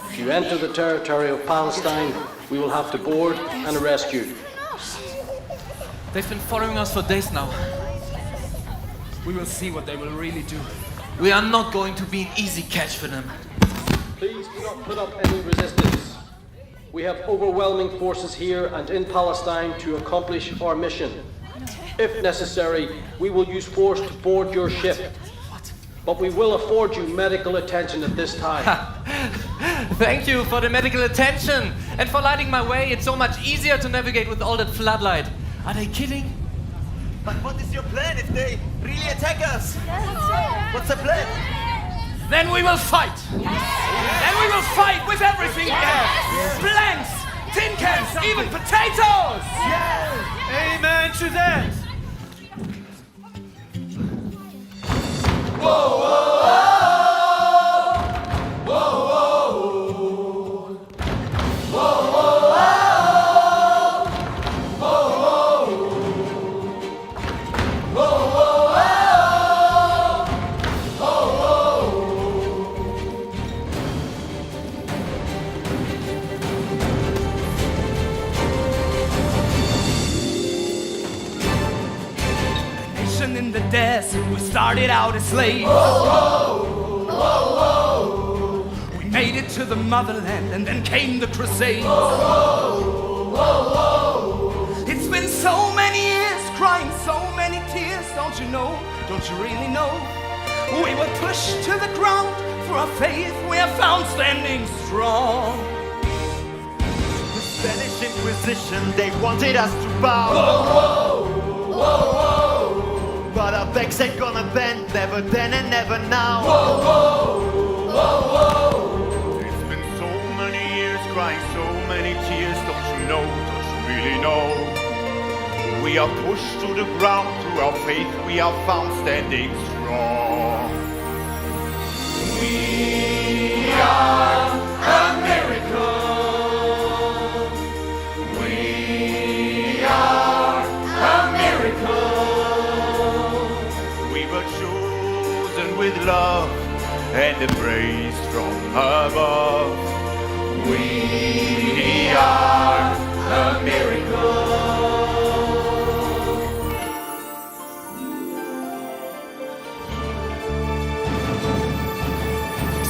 Speaker 13: If you enter the territory of Palestine, we will have to board and arrest you.
Speaker 20: They've been following us for days now.
Speaker 21: We will see what they will really do.
Speaker 20: We are not going to be an easy catch for them.
Speaker 13: Please do not put up any resistance. We have overwhelming forces here and in Palestine to accomplish our mission. If necessary, we will use force to board your ship. But we will afford you medical attention at this time.
Speaker 20: Thank you for the medical attention and for lighting my way. It's so much easier to navigate with all that floodlight. Are they kidding?
Speaker 4: But what is your plan if they really attack us? What's the plan?
Speaker 21: Then we will fight. Then we will fight with everything we have. Planks, tin cans, even potatoes.
Speaker 19: Amen to that.
Speaker 1: Whoa, whoa, whoa. Whoa, whoa. Whoa, whoa, whoa. Whoa,
Speaker 21: In the desert, we started out as slaves.
Speaker 1: Whoa, whoa, whoa.
Speaker 21: We made it to the motherland, and then came the Crusades.
Speaker 1: Whoa, whoa, whoa.
Speaker 21: It's been so many years, crying so many tears. Don't you know? Don't you really know? We were pushed to the ground for our faith. We are found standing strong.
Speaker 4: The Spanish Inquisition, they wanted us to bow.
Speaker 1: Whoa, whoa, whoa, whoa.
Speaker 4: But our backs ain't gonna bend, never then and never now.
Speaker 1: Whoa, whoa, whoa, whoa.
Speaker 4: It's been so many years, crying so many tears. Don't you know, don't you really know? We
Speaker 8: We are pushed to the ground, through our faith we are found standing strong.
Speaker 1: We are a miracle. We are a miracle.
Speaker 8: We were chosen with love and embraced from above.
Speaker 1: We are a miracle.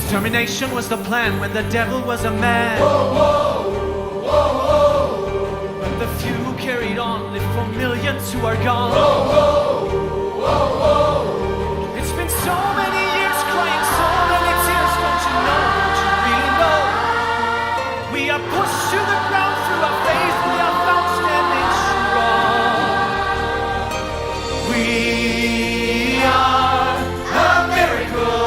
Speaker 19: Extermination was the plan when the devil was a man.
Speaker 1: Whoa, whoa, whoa, whoa.
Speaker 19: But the few who carried on lived for millions who are gone.
Speaker 1: Whoa, whoa, whoa, whoa.
Speaker 19: It's been so many years crying so many tears. Don't you know? Don't you really know? We are pushed to the ground through our faith. We are found standing strong. We are
Speaker 1: a miracle.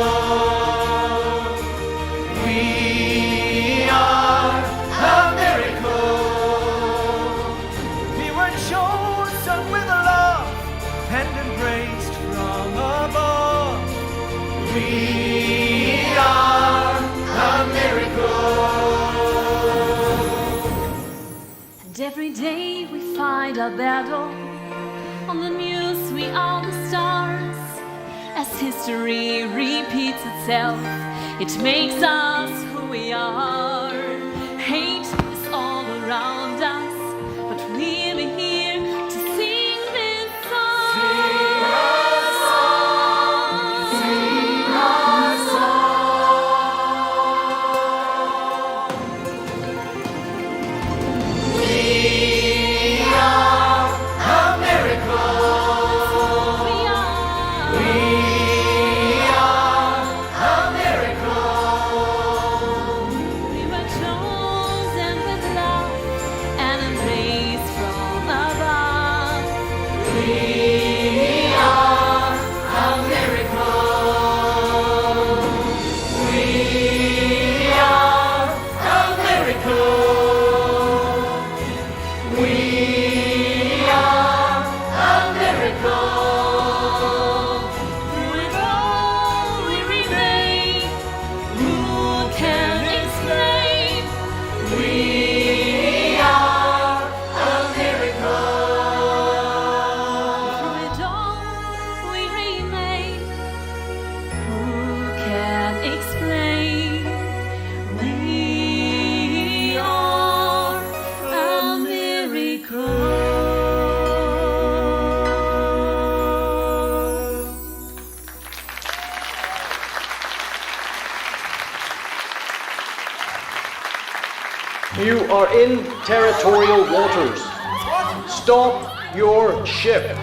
Speaker 14: Every day we fight our battle. On the news we are the stars. As history repeats itself, it makes us who we are. Hate is all around us, but we're here to sing this song.
Speaker 1: Sing our song. Sing our song. We are a miracle. We are a miracle.
Speaker 14: We were chosen with love and embraced from above.
Speaker 1: We are a miracle. We are a miracle. We are a miracle.
Speaker 14: Through it all we remain. Who can explain?
Speaker 1: We are a miracle.
Speaker 14: Through it all we remain. Who can explain? We are a miracle.
Speaker 13: You are in territorial waters. Stop your ship.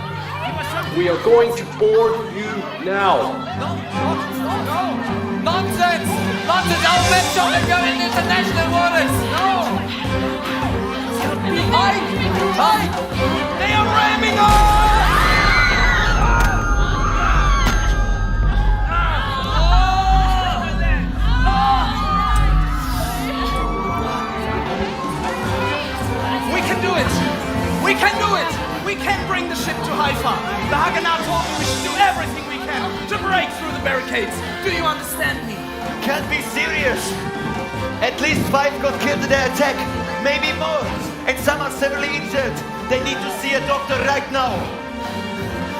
Speaker 13: We are going to board you now.
Speaker 21: Nonsense! Nonsense! Our men are going in international waters! No! Hi! They are ramming us! We can do it! We can do it! We can bring the ship to Haifa! The Haganah told me we should do everything we can to break through the barricades. Do you understand me?
Speaker 4: Can't be serious. At least 5 got killed in the attack, maybe more. And some are severely injured. They need to see a doctor right now.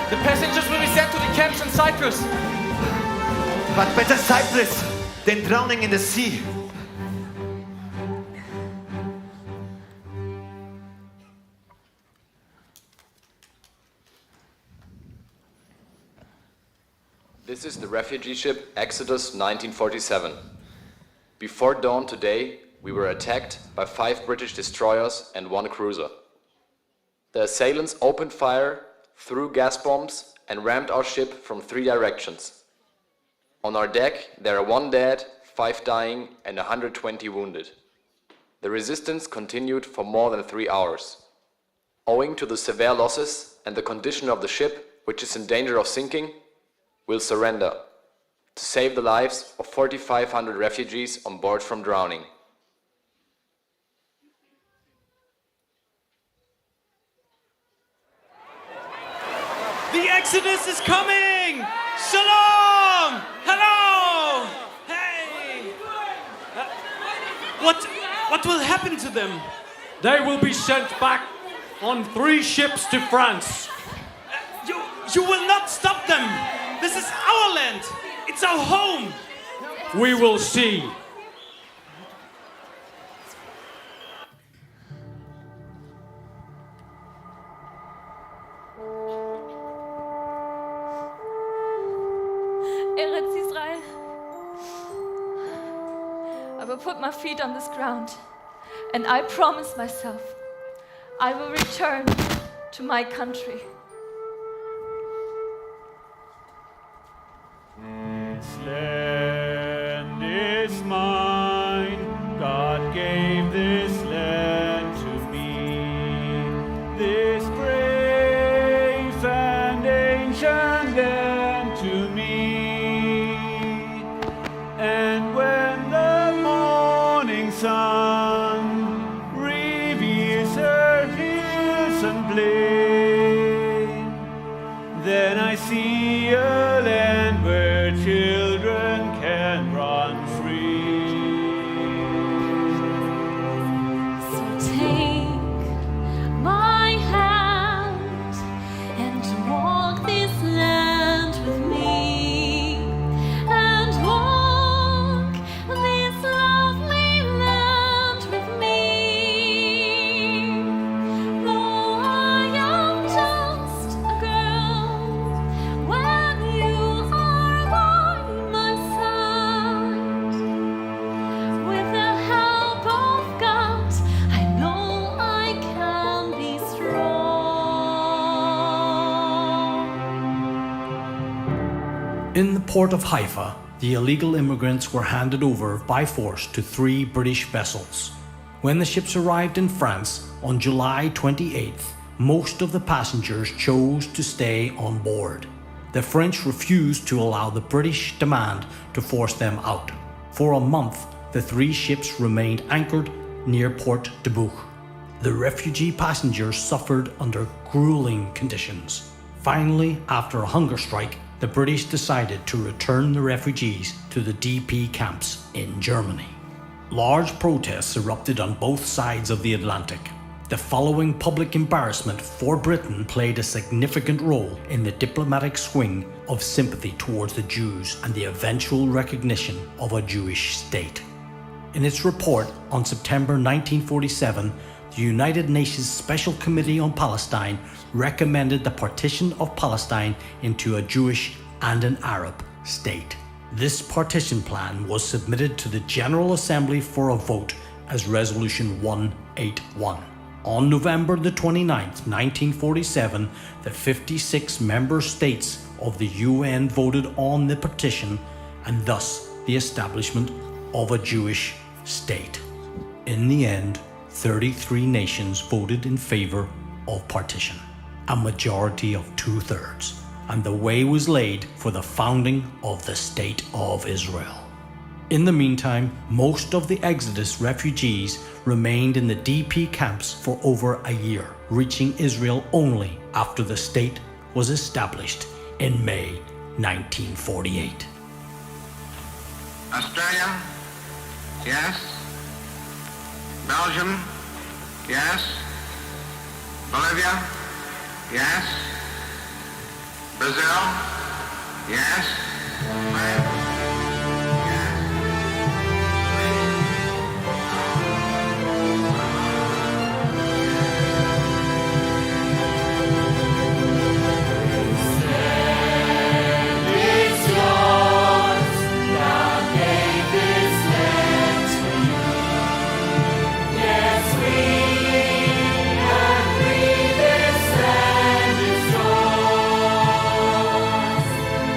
Speaker 21: The passengers will be sent to the camps in Cyprus.
Speaker 4: But better Cyprus than drowning in the sea.
Speaker 23: This is the refugee ship Exodus 1947. Before dawn today, we were attacked by 5 British destroyers and 1 cruiser. The assailants opened fire, threw gas bombs, and rammed our ship from 3 directions. On our deck, there are 1 dead, 5 dying, and 120 wounded. The resistance continued for more than 3 hours. Owing to the severe losses and the condition of the ship, which is in danger of sinking, we'll surrender to save the lives of 4,500 refugees on board from drowning.
Speaker 22: The Exodus is coming! Shalom! Hello! Hey! What will happen to them?
Speaker 9: They will be sent back on 3 ships to France.
Speaker 22: You will not stop them! This is our land! It's our home!
Speaker 9: We will see.
Speaker 12: Eretz Israel. I will put my feet on this ground, and I promise myself I will return to my country.
Speaker 3: This land is mine. God gave this land to me. This brave and ancient land to me. And when the morning sun reveals her hills and plain, then I see a land where children can run free.
Speaker 14: So take my hand and walk this land with me, and walk this lovely land with me. Though I am just a girl, when you are by my side, with the help of God, I know I can be strong.
Speaker 9: In the port of Haifa, the illegal immigrants were handed over by force to 3 British vessels. When the ships arrived in France on July 28th, most of the passengers chose to stay on board. The French refused to allow the British demand to force them out. For a month, the 3 ships remained anchored near Port de Bouc. The refugee passengers suffered under grueling conditions. Finally, after a hunger strike, the British decided to return the refugees to the DP camps in Germany. Large protests erupted on both sides of the Atlantic. The following public embarrassment for Britain played a significant role in the diplomatic swing of sympathy towards the Jews and the eventual recognition of a Jewish state. In its report on September 1947, the United Nations Special Committee on Palestine recommended the partition of Palestine into a Jewish and an Arab state. This partition plan was submitted to the General Assembly for a vote as Resolution 181. On November the 29th, 1947, the 56 member states of the UN voted on the partition and thus the establishment of a Jewish state. In the end, 33 nations voted in favor of partition, a majority of 2/3, and the way was laid for the founding of the State of Israel. In the meantime, most of the Exodus refugees remained in the DP camps for over a year, reaching Israel only after the state was established in May 1948.
Speaker 5: Australia? Yes. Belgium? Yes. Bolivia? Yes. Brazil? Yes. France?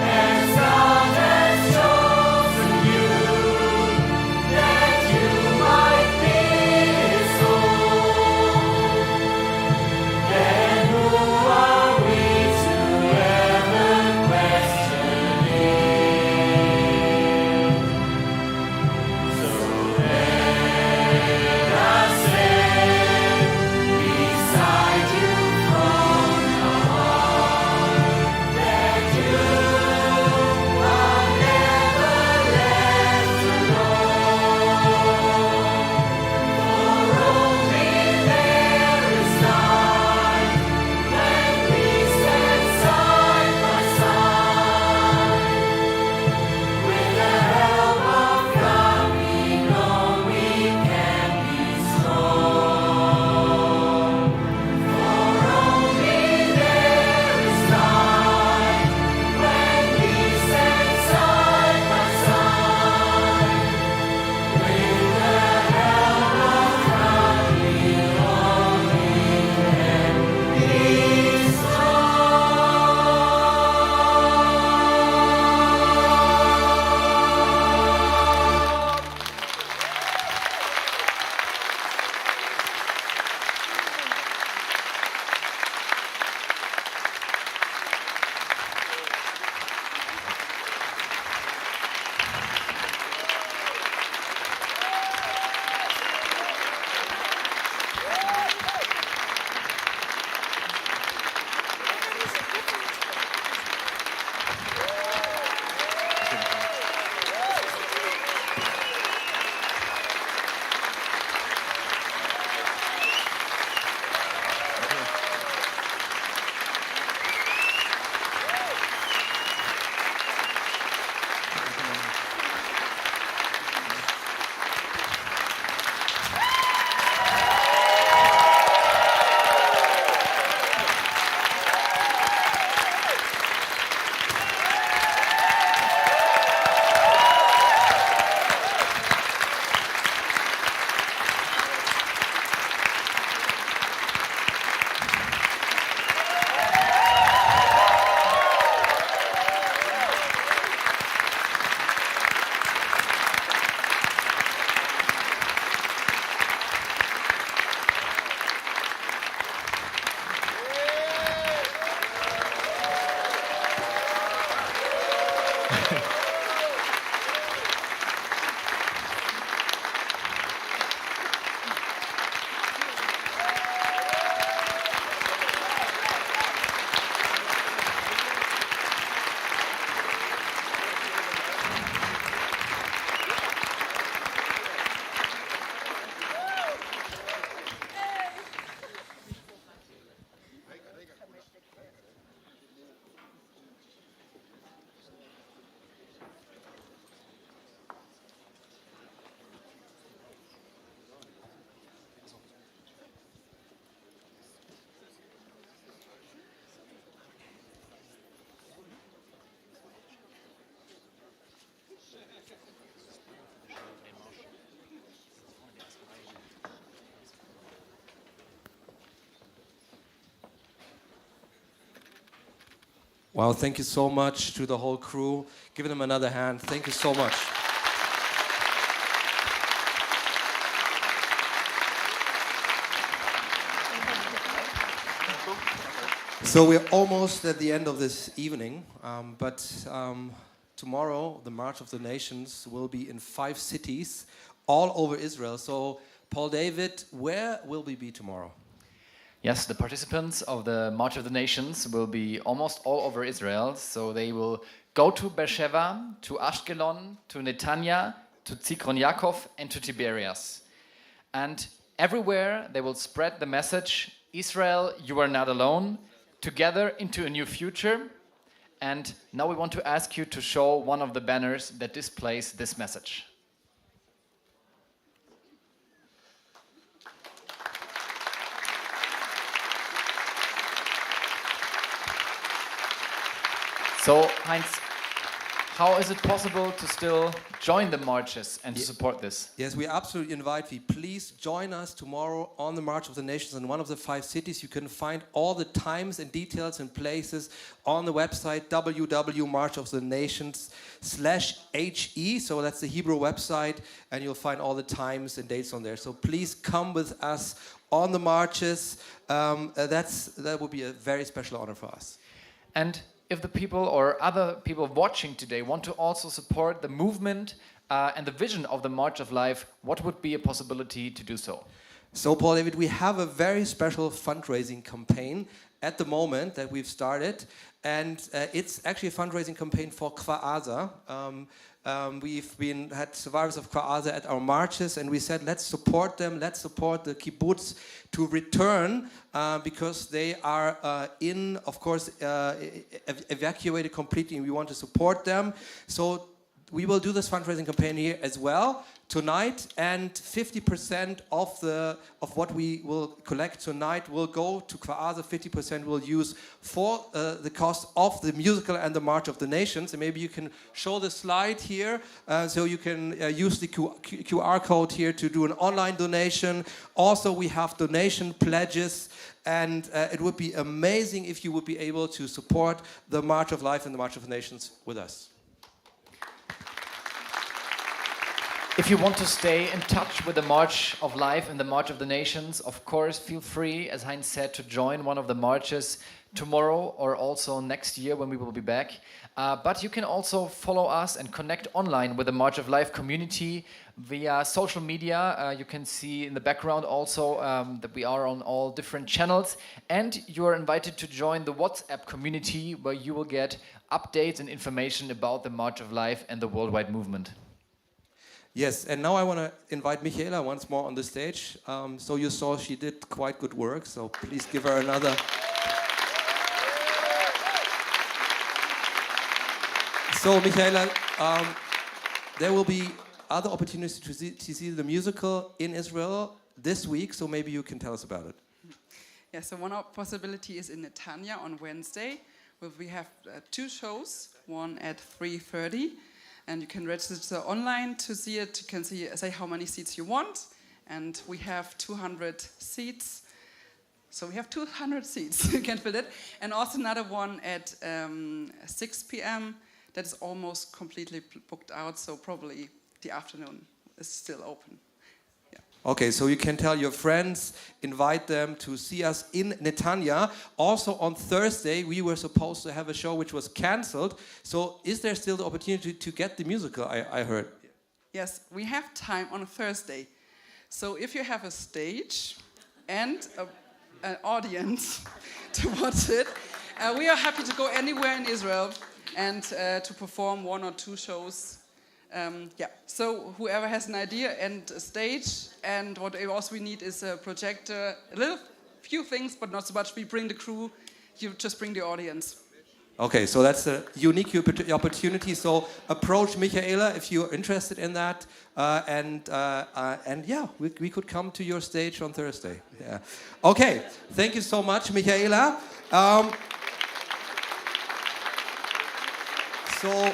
Speaker 1: As long as
Speaker 7: Wow, thank you so much to the whole crew. Give them another hand. Thank you so much. So we're almost at the end of this evening, but tomorrow the March of the Nations will be in 5 cities all over Israel. So Paul David, where will we be tomorrow?
Speaker 10: Yes, the participants of the March of the Nations will be almost all over Israel. So they will go to Beersheba, to Ashkelon, to Netanya, to Zikron Yaakov, and to Tiberias. And everywhere they will spread the message, Israel, you are not alone, together into a new future. And now we want to ask you to show one of the banners that displays this message. So, Heinz, how is it possible to still join the marches and to support this?
Speaker 7: Yes, we absolutely invite you. Please join us tomorrow on the March of the Nations in one of the 5 cities. You can find all the times and details and places on the website www.marchofthenations.he. So that's the Hebrew website, and you'll find all the times and dates on there. So please come with us on the marches. That would be a very special honor for us.
Speaker 10: And if the people or other people watching today want to also support the movement and the vision of the March of Life, what would be a possibility to do so?
Speaker 7: So, Paul David, we have a very special fundraising campaign at the moment that we've started, and it's actually a fundraising campaign for Kfar Aza. We've had survivors of Kfar Aza at our marches, and we said, let's support them, let's support the kibbutz to return because they are evacuated completely, and we want to support them. So we will do this fundraising campaign here as well tonight, and 50% of what we will collect tonight will go to Kfar Aza. 50% will use for the cost of the musical and the March of the Nations. And maybe you can show the slide here, so you can use the QR code here to do an online donation. Also, we have donation pledges, and it would be amazing if you would be able to support the March of Life and the March of the Nations with us.
Speaker 10: If you want to stay in touch with the March of Life and the March of the Nations, of course, feel free, as Heinz said, to join one of the marches tomorrow or also next year when we will be back. But you can also follow us and connect online with the March of Life community via social media. You can see in the background also that we are on all different channels. And you are invited to join the WhatsApp community, where you will get updates and information about the March of Life and the worldwide movement.
Speaker 7: Yes, and now I want to invite Michaela once more on the stage. So you saw she did quite good work, so please give her another. So Michaela, there will be other opportunities to see the musical in Israel this week, so maybe you can tell us about it.
Speaker 18: Yeah, so one possibility is in Netanya on Wednesday, where we have 2 shows, one at 3:30. And you can register online to see it. You can say how many seats you want. And we have 200 seats. So we have 200 seats. You can fill it. And also another one at 6 p.m. that is almost completely booked out. So probably the afternoon is still open.
Speaker 7: Okay, so you can tell your friends, invite them to see us in Netanya. Also on Thursday, we were supposed to have a show which was cancelled. So is there still the opportunity to get the musical, I heard?
Speaker 18: Yes, we have time on a Thursday. So if you have a stage and an audience to watch it, we are happy to go anywhere in Israel and to perform 1 or 2 shows. So whoever has an idea and a stage, and what else we need is a projector, few things, but not so much. We bring the crew, you just bring the audience.
Speaker 7: Okay, so that's a unique opportunity. So approach Michaela if you're interested in that, and yeah, we could come to your stage on Thursday. Yeah. Okay, thank you so much, Michaela. So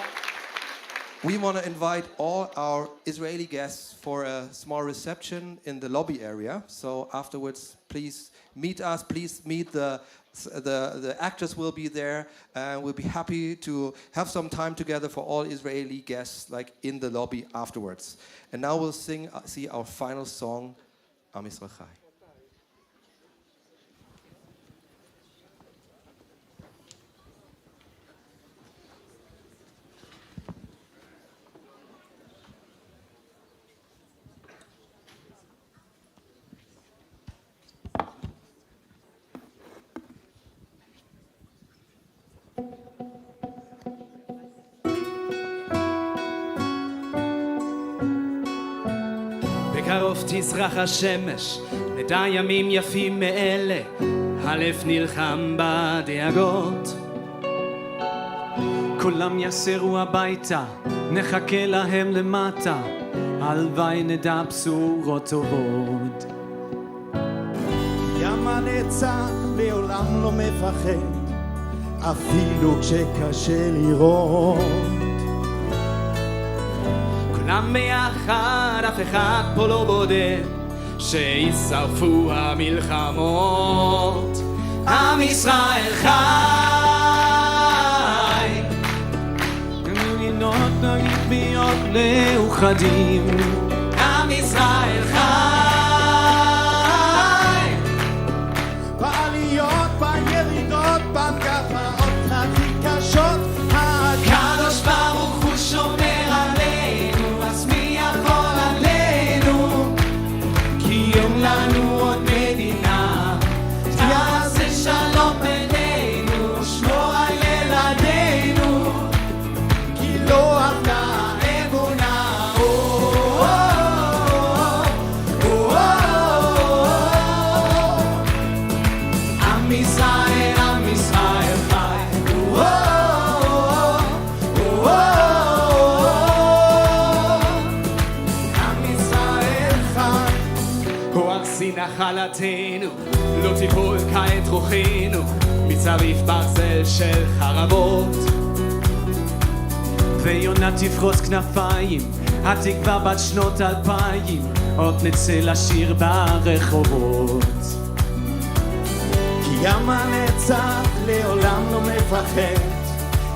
Speaker 7: We want to invite all our Israeli guests for a small reception in the lobby area. So afterwards, please meet us. Please meet the actors will be there. We'll be happy to have some time together for all Israeli guests, like in the lobby afterwards. And now we'll see our final song, Am Yisrael Chai.
Speaker 22: בקרוב תזרח השמש, נדע ימים יפים מאלה, הלב נלחם בדאגות.
Speaker 19: כולם יסירו הביתה, נחכה להם למטה, הלוואי נדע בשורות טובות.
Speaker 6: ים הנצח לעולם לא מפחד, אפילו כשקשה לראות.
Speaker 22: כולם ביחד, אף אחד פה לא בודד, שישרפו המלחמות. עם ישראל חי,
Speaker 19: מדינות נגיד להיות מאוחדים.
Speaker 22: עם ישראל חי,
Speaker 6: בעליות, בירידות, בגבעות הכי קשות,
Speaker 22: הקדוש ברוך הוא שומר עלינו, אז מי יכול עלינו? כי יום לנו עוד מדינה, תעשה שלום בינינו, שמור על ילדינו, כי לא עבדה אמונה. עם ישראל, עם ישראל חי. עם ישראל חי. הוא ארסי נחלתנו, לא תיפול כעת רוחנו, מצריף ברזל של חרבות.
Speaker 19: ויונה תפרוס כנפיים, התקווה בת שנות 2000, עוד נצא לשיר ברחובות.
Speaker 6: כי ים הנצח לעולם לא מפחד,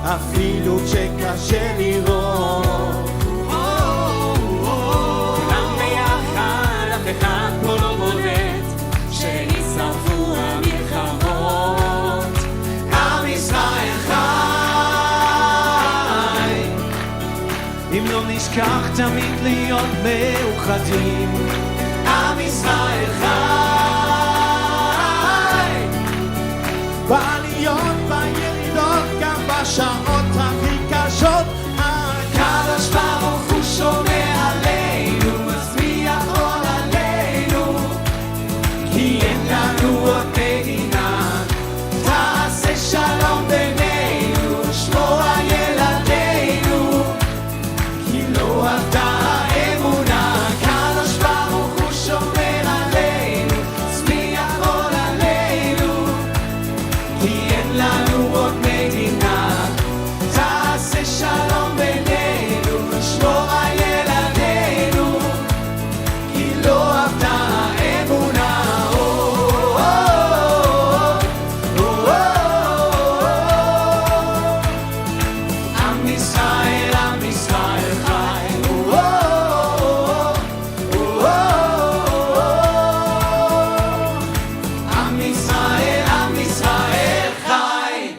Speaker 6: אפילו כשקשה לראות.
Speaker 22: כולם ביחד, אף אחד פה לא בודד, שישרפו המלחמות. עם ישראל חי,
Speaker 19: אם לא נשכח תמיד להיות מאוחדים.
Speaker 22: עם ישראל חי,
Speaker 6: בעליות, בירידות, גם בשעות הכי קשות,
Speaker 22: הקדוש ברוך הוא שומר עלינו, אז מי יכול עלינו? כי אין לנו עוד מדינה, תעשה שלום בינינו, שמור על ילדינו, כי לא עבדה האמונה. הקדוש ברוך הוא שומר עלינו, אז מי יכול עלינו? כי אין לנו עוד מדינה, תעשה שלום בינינו, שמור על ילדינו, כי לא עבדה האמונה. עם ישראל, עם ישראל חי. עם ישראל, עם ישראל חי.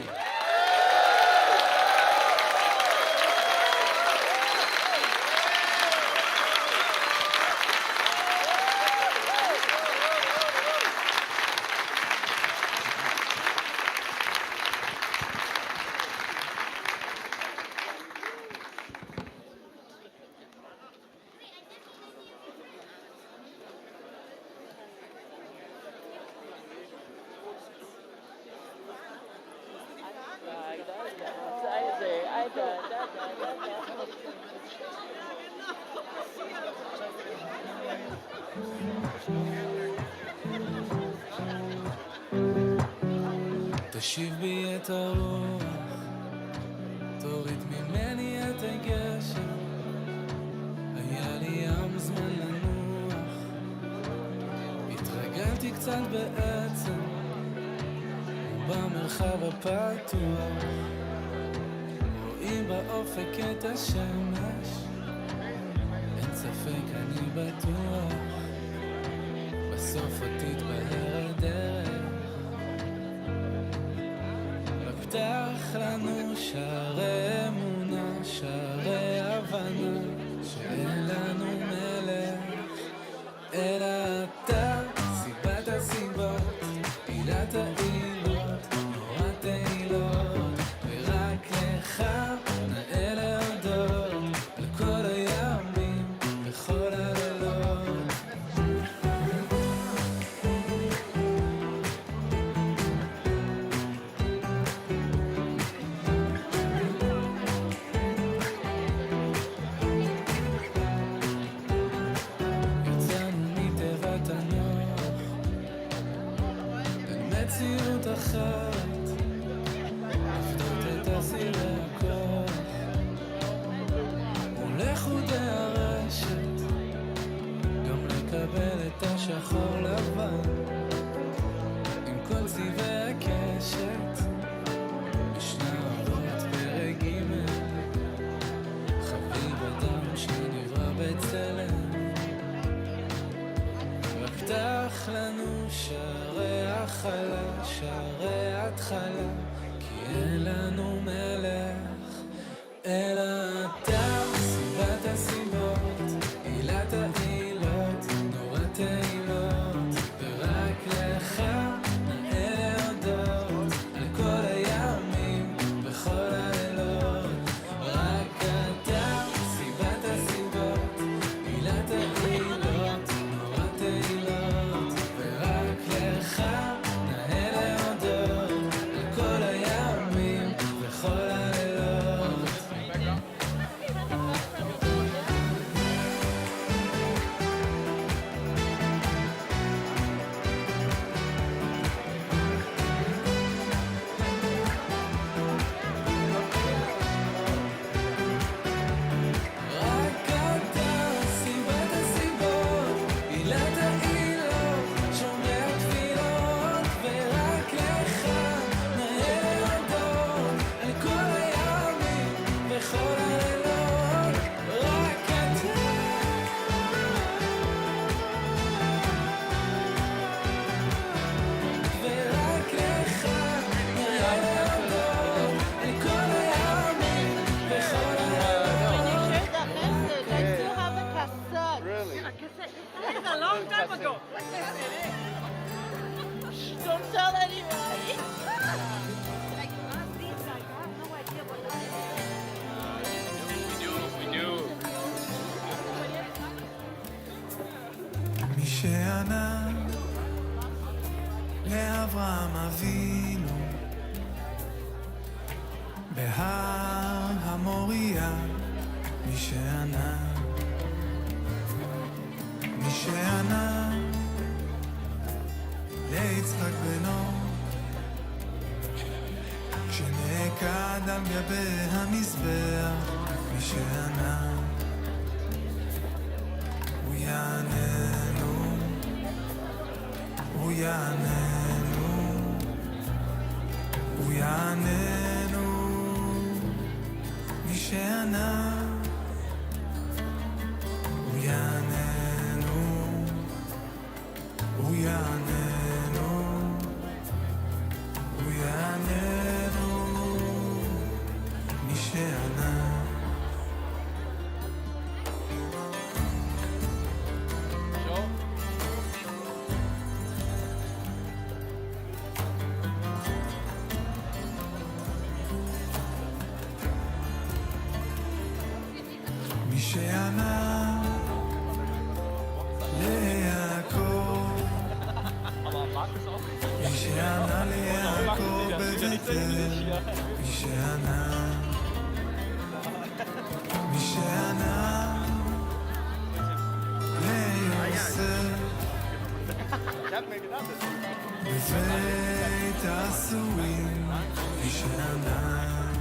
Speaker 11: תשיב בי את הרוח,
Speaker 2: תוריד ממני את הגשם, היה לי ים זמן לנוח, התרגלתי קצת בעצם, במרחב הפתוח, רואים באופק את השמש, אין ספק אני בטוח, בסוף עוד תתבהר הדרך, פתח לנו שערי אמונה, שערי הבנה, שאין לנו מלך, אלא אתה, סיבת הסיבות, עילת העילות, נורת העילות, ורק לך נאה להודות, על כל הימים וכל הלילות. מציאות אחת, לפדות את אסירי הכוח, ולחודי הרשת, גם לקבל את השחור לבן, עם כל צבעי הקשת, ישנה אבות פרק ג', חביב אדם שנברא בצלם, פתח לנו שערי החלה, שערי התחלה, כי אין לנו מלך, אלא אתה, סיבת הסיבות, עילת העילות, נורת העילות, ורק לך נאה להודות, על כל הימים וכל הלילות, רק אתה, סיבת הסיבות, עילת העילות,
Speaker 16: Don't tell anybody.
Speaker 2: We do.
Speaker 11: מי שענה לאברהם אבינו בהר המוריה, מי שענה, מי שענה ליצחק בנו כשנעקד על גבי המזבח, מי שענה הוא יעננו, הוא יעננו, הוא יעננו, מי שענה הוא יעננו, הוא יעננו, הוא יעננו, מי שענה. מי שענה ליעקב, מי שענה ליעקב בבית-אל, מי שענה, מי שענה ליוסף בבית הסורים, מי שענה